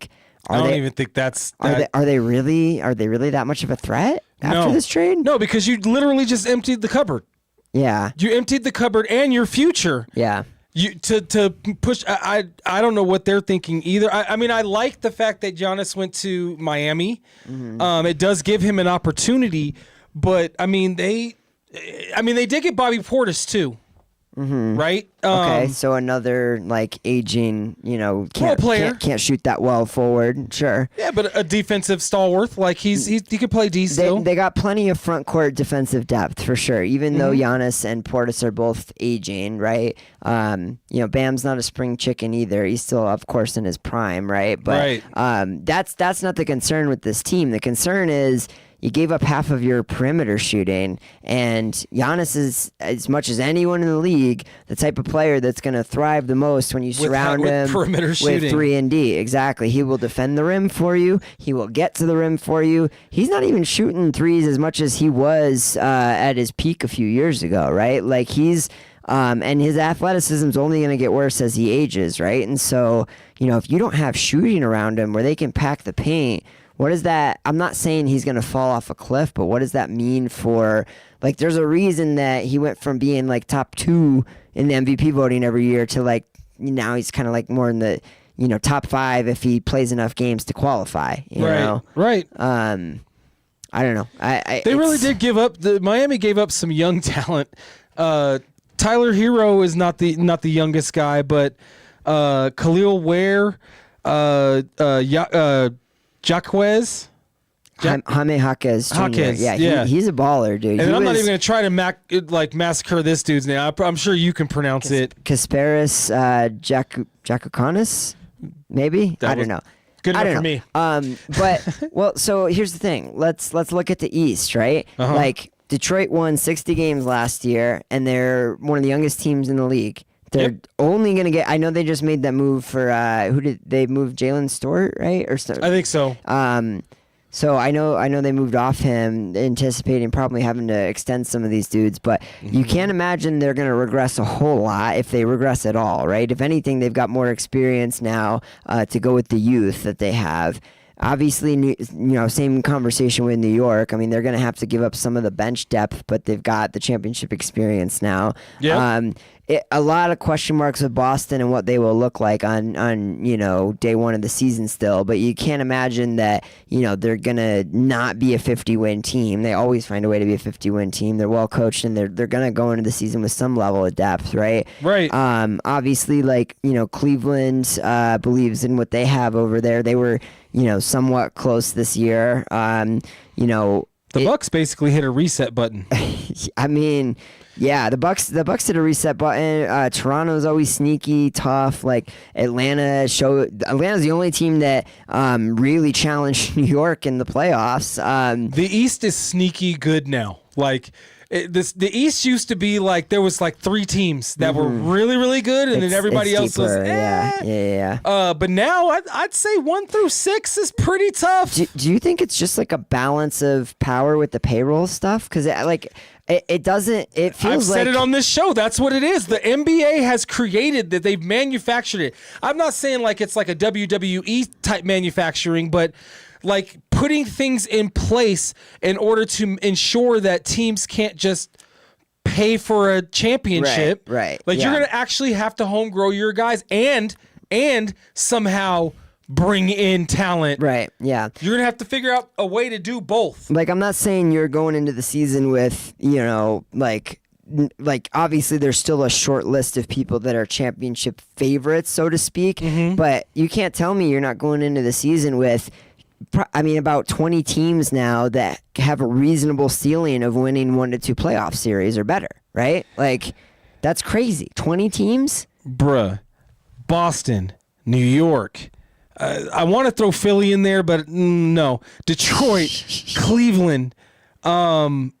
don't even think that's... Are they really that much of a threat after this trade? No, because you literally just emptied the cupboard. Yeah. You emptied the cupboard and your future. Yeah. You to push. I don't know what they're thinking either. I mean, I like the fact that Giannis went to Miami. Mm-hmm. It does give him an opportunity, but I mean they did get Bobby Portis too, right? Okay, so another aging, can't shoot that well forward. Sure. Yeah, but a defensive stalwart, he could play D still. They got plenty of front court defensive depth for sure. Even though Giannis and Portis are both aging, right? Bam's not a spring chicken either. He's still, of course, in his prime, right? But that's not the concern with this team. The concern is you gave up half of your perimeter shooting, and Giannis is, as much as anyone in the league, the type of player that's going to thrive the most when you surround him with 3 and D. Exactly. He will defend the rim for you. He will get to the rim for you. He's not even shooting threes as much as he was at his peak a few years ago, right? He's... and his athleticism is only going to get worse as he ages, right? And so, if you don't have shooting around him where they can pack the paint, what is that? I'm not saying he's going to fall off a cliff, but what does that mean for, there's a reason that he went from being top 2 in the MVP voting every year to now he's kind of more in the, top 5 if he plays enough games to qualify, you know? Right. I don't know. They really did give up, Miami gave up some young talent. Tyler Hero is not the youngest guy, but Khalil Ware, Jaquez. Jaime Jaquez Jr. Yeah, he's a baller, dude. And I'm not even going to try to massacre this dude's name. I'm sure you can pronounce it. Kasparis Jakukonis, maybe? I don't know. Good enough for me. But, so here's the thing. Let's look at the East, right? Detroit won 60 games last year, and they're one of the youngest teams in the league. They're only going to get... I know they just made that move for... who did they move? Jalen Stewart, right? Or I think so. So I know they moved off him, anticipating probably having to extend some of these dudes, but you can't imagine they're going to regress a whole lot if they regress at all, right? If anything, they've got more experience now to go with the youth that they have. Obviously, same conversation with New York. I mean, they're going to have to give up some of the bench depth, but they've got the championship experience now. Yeah. A lot of question marks with Boston and what they will look like on day one of the season still, but you can't imagine that they're gonna not be a 50-win team. They always find a way to be a 50-win team. They're well coached, and they're gonna go into the season with some level of depth, right? Right. Obviously, Cleveland believes in what they have over there. They were somewhat close this year. The Bucks basically hit a reset button. I mean, yeah, the Bucks hit a reset button. Toronto's always sneaky, tough. Atlanta's the only team that really challenged New York in the playoffs. The East is sneaky good now. Like the East used to be like there was like 3 teams that were really, really good, and then everybody else was but now I'd say 1 through 6 is pretty tough. Do you think it's just like a balance of power with the payroll stuff? Because it doesn't. It feels I've said it on this show. That's what it is. The NBA has created that. They've manufactured it. I'm not saying like it's like a WWE type manufacturing, but like putting things in place in order to ensure that teams can't just pay for a championship. Right. Like you're going to actually have to home grow your guys and somehow bring in talent. Right. Yeah. You're going to have to figure out a way to do both. Like, I'm not saying you're going into the season with, like obviously there's still a short list of people that are championship favorites, so to speak, but you can't tell me you're not going into the season with about 20 teams now that have a reasonable ceiling of winning 1 to 2 playoff series or better, right? Like, that's crazy. 20 teams? Bruh. Boston, New York. I want to throw Philly in there, but no. Detroit, Cleveland, Toronto.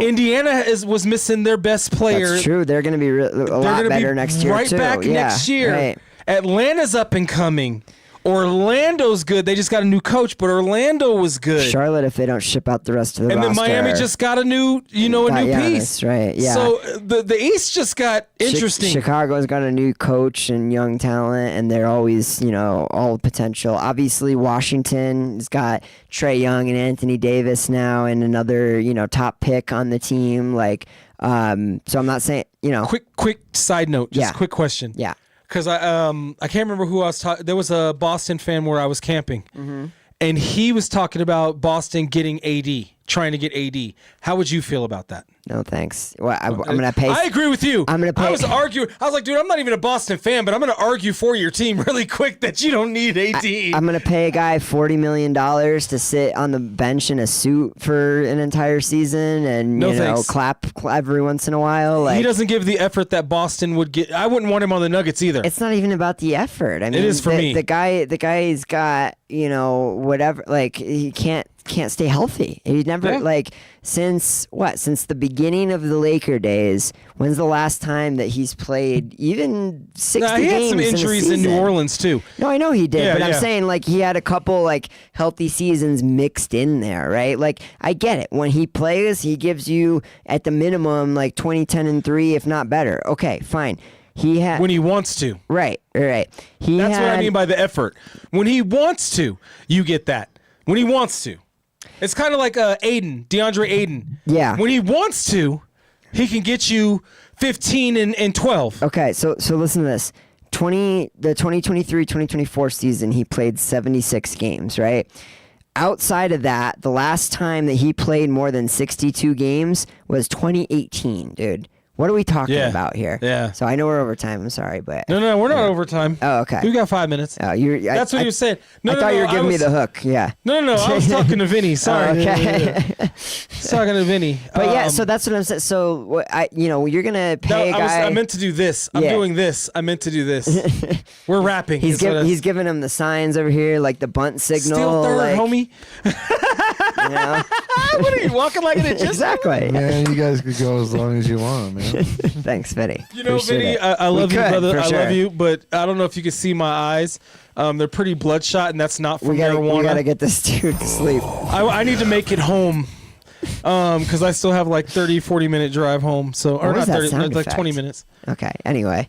Indiana was missing their best player. That's true. They're going to be a lot better next year, right too. back next year. Right. Atlanta's up and coming. Orlando's good. They just got a new coach, but Orlando was good. Charlotte, if they don't ship out the rest of the roster. And then Miami just got a new piece. Right, yeah. So the East just got interesting. Chicago's got a new coach and young talent, and they're always, all potential. Obviously, Washington's got Trae Young and Anthony Davis now, and another, top pick on the team. Like, so I'm not saying, Quick side note, just quick question. Yeah. Because I can't remember who I was talking. There was a Boston fan where I was camping, and he was talking about Boston getting AD, trying to get AD. How would you feel about that? No, thanks. Well, I'm going to pay. I agree with you. I'm going to pay. I was arguing. I was like, dude, I'm not even a Boston fan, but I'm going to argue for your team really quick that you don't need AD. I'm going to pay a guy $40 million to sit on the bench in a suit for an entire season and, clap every once in a while. Like, he doesn't give the effort that Boston would get. I wouldn't want him on the Nuggets either. It's not even about the effort. I mean, it is for me. The guy's got, whatever, like, he can't stay healthy. He's never since the beginning of the Laker days. When's the last time that he's played even 60 games? He had some injuries in New Orleans too. No, I know he did, but I'm saying like he had a couple like healthy seasons mixed in there, right? Like I get it. When he plays, he gives you at the minimum like 20, 10, and 3, if not better. Okay, fine. When he wants to. Right. That's what I mean by the effort. When he wants to, you get that. When he wants to. It's kind of like DeAndre Ayton. Yeah. When he wants to, he can get you 15 and 12. Okay, so listen to this. The 2023-2024 season, he played 76 games, right? Outside of that, the last time that he played more than 62 games was 2018, dude. What are we talking about here? Yeah. So I know we're overtime. I'm sorry, but no, we're not overtime. Oh, okay. We got 5 minutes. Oh, that's what he was saying. I thought you were giving me the hook. Yeah. No. I was talking to Vinny. Sorry. Oh, okay. I was talking to Vinny. But so that's what I'm saying. So you're gonna pay a guy. I meant to do this. I'm doing this. I meant to do this. We're rapping. He's giving him the signs over here, like the bunt signal. Still third, homie. What are you walking like an Egyptian? Exactly. Man, you guys could go as long as you want, man. Thanks, Vinny. Vinny, I love you, brother. I love you, but I don't know if you can see my eyes. They're pretty bloodshot, and that's not from marijuana. We gotta get this dude to sleep. I need to make it home. Because I still have like 40 minute drive home. So or not 30, like effect? 20 minutes. Okay. Anyway.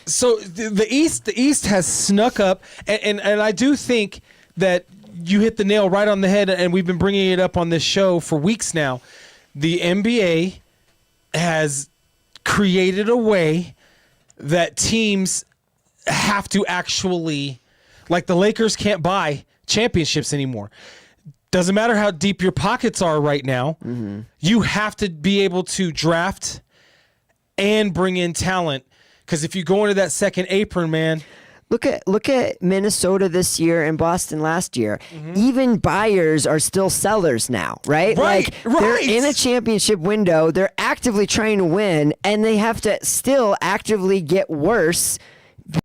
So the East has snuck up, and I do think that you hit the nail right on the head, and we've been bringing it up on this show for weeks now. The NBA has created a way that teams have to actually, like the Lakers can't buy championships anymore. Doesn't matter how deep your pockets are right now. Mm-hmm. You have to be able to draft and bring in talent, because if you go into that second apron, man. Look at Minnesota this year and Boston last year. Mm-hmm. Even buyers are still sellers now, right? They're in a championship window. They're actively trying to win, and they have to still actively get worse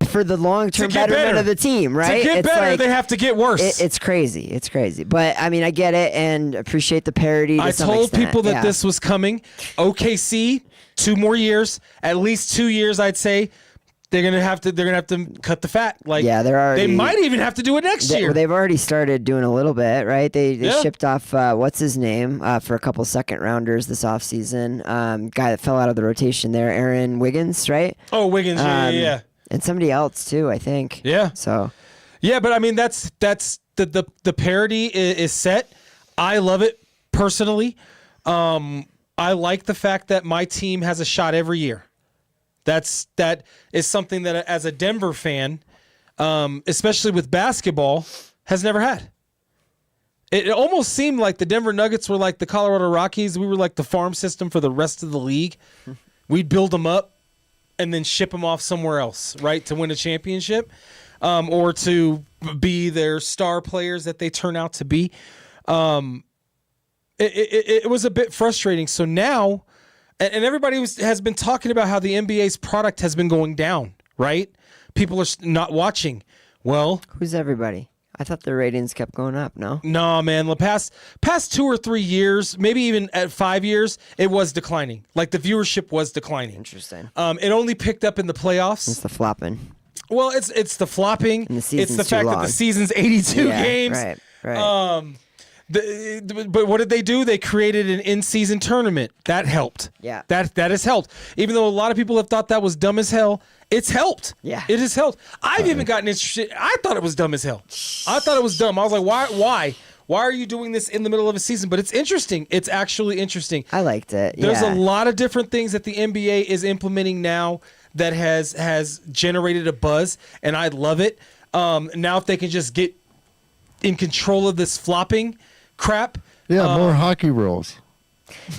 for the long-term get betterment better. of the team, right? To get It's better, like, they have to get worse. it's crazy. It's crazy. But, I mean, I get it and appreciate the parody to I some told extent. people that Yeah. this was coming. OKC, 2 more years, at least 2 years, I'd say. They're gonna have to cut the fat. Like, Yeah, they might even have to do it next year. They've already started doing a little bit, right? They Yeah. shipped off what's his name for a couple second rounders this offseason. Guy that fell out of the rotation there, Aaron Wiggins, right? Oh, Wiggins, yeah. And somebody else too, I think. Yeah. So Yeah, but I mean that's the parody is set. I love it personally. I like the fact that my team has a shot every year. That is something that as a Denver fan, especially with basketball, has never had. It almost seemed like the Denver Nuggets were like the Colorado Rockies. We were like the farm system for the rest of the league. We'd build them up and then ship them off somewhere else, right, to win a championship, or to be their star players that they turn out to be. It was a bit frustrating. So now, and everybody has been talking about how the NBA's product has been going down, right? People are not watching. Well, who's everybody? I thought the ratings kept going up. No. No, man. The past 2 or 3 years, maybe even at 5 years, it was declining. Like the viewership was declining. Interesting. It only picked up in the playoffs. It's the flopping. Well, it's the flopping. And the It's season's the too fact that long. the season's 82 Yeah, games. Right. But what did they do? They created an in-season tournament. That helped. Yeah. That has helped. Even though a lot of people have thought that was dumb as hell, it's helped. Yeah. It has helped. I've even gotten interested. I thought it was dumb as hell. I thought it was dumb. I was like, why? Why are you doing this in the middle of a season? But it's interesting. It's actually interesting. I liked it. There's yeah. a lot of different things that the NBA is implementing now that has generated a buzz, and I love it. Now if they can just get in control of this flopping crap. Yeah, more hockey rules.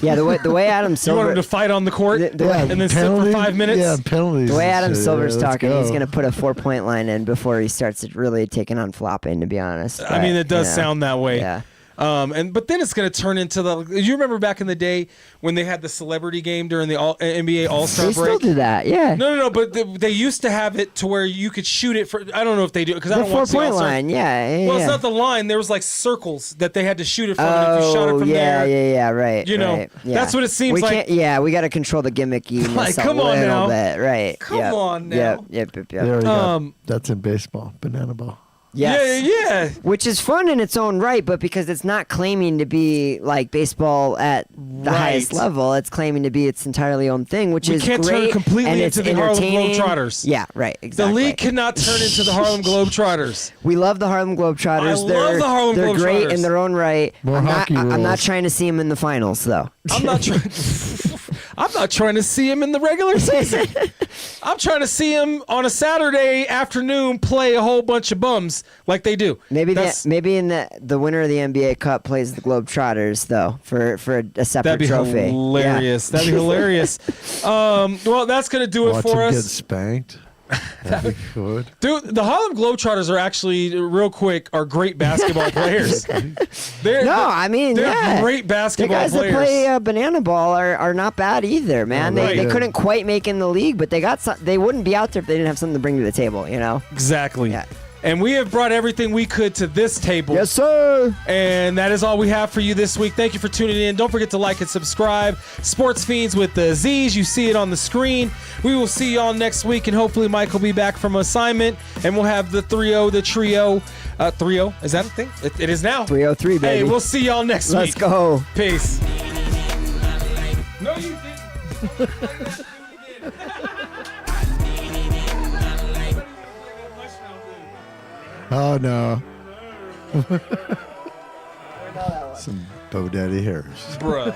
Yeah, the way Adam You want Silver them to fight on the court The way- and then sit for 5 minutes? Yeah, penalties. the way and Adam shit. Silver's Yeah, let's talking, go. he's gonna put a 4-point line in before he starts really taking on flopping. To be honest, I mean, it does you know, sound that way. Yeah. But then it's going to turn into the. You remember back in the day when they had the celebrity game during the NBA All-Star They break? still do that. Yeah. No. But they used to have it to where you could shoot it for. I don't know if they do because I The don't watch the 4-point All-Star. line. Yeah. Well, yeah. it's not the line. There was like circles that they had to shoot it from. And if you shot it from yeah, there, yeah, right. you know, right, yeah. that's what it seems we like. Can't, yeah, we got to control the gimmickiness Like, a come little on now. bit, right? Come yep. on now. Yep. They already Um, got, that's in baseball. Banana ball. Yes. Yeah. Which is fun in its own right, but because it's not claiming to be like baseball at the Right. highest level, it's claiming to be its entirely own thing, which We is can't turn great. completely and it's into the Harlem entertaining. Globetrotters. Yeah, right. The Exactly. league cannot turn into the Harlem Globetrotters. We love the Harlem Globetrotters. I they're, love the Harlem They're great Globetrotters. in their own right. More I'm hockey not, I'm not rules. trying to see them in the finals, though. I'm not trying. I'm not trying to see him in the regular season. I'm trying to see him on a Saturday afternoon play a whole bunch of bums like they do. Maybe That's- maybe in the winner of the NBA Cup plays the Globetrotters though for a separate That'd be trophy. hilarious. Yeah. That'd be hilarious. Well, that's gonna do it Watch for them get us, spanked. That'd be good. dude. The Harlem Globetrotters are actually, real quick, are great basketball players. They're I mean, they're yeah. great The basketball guys players. that play banana ball are not bad either, man. Yeah, They right. couldn't quite make in the league, but they got they wouldn't be out there if they didn't have something to bring to the table, you know. Exactly. Yeah. And we have brought everything we could to this table. Yes, sir. And that is all we have for you this week. Thank you for tuning in. Don't forget to like and subscribe. Sports Fiends with the Z's. You see it on the screen. We will see y'all next week, and hopefully Mike will be back from assignment, and we'll have the 3-0, the trio. 3-0, is that a thing? It is now. 303, baby. Hey, we'll see y'all next Let's week. go. Peace. No, you didn't. Oh, no. Some Bo Daddy hairs. Bruh.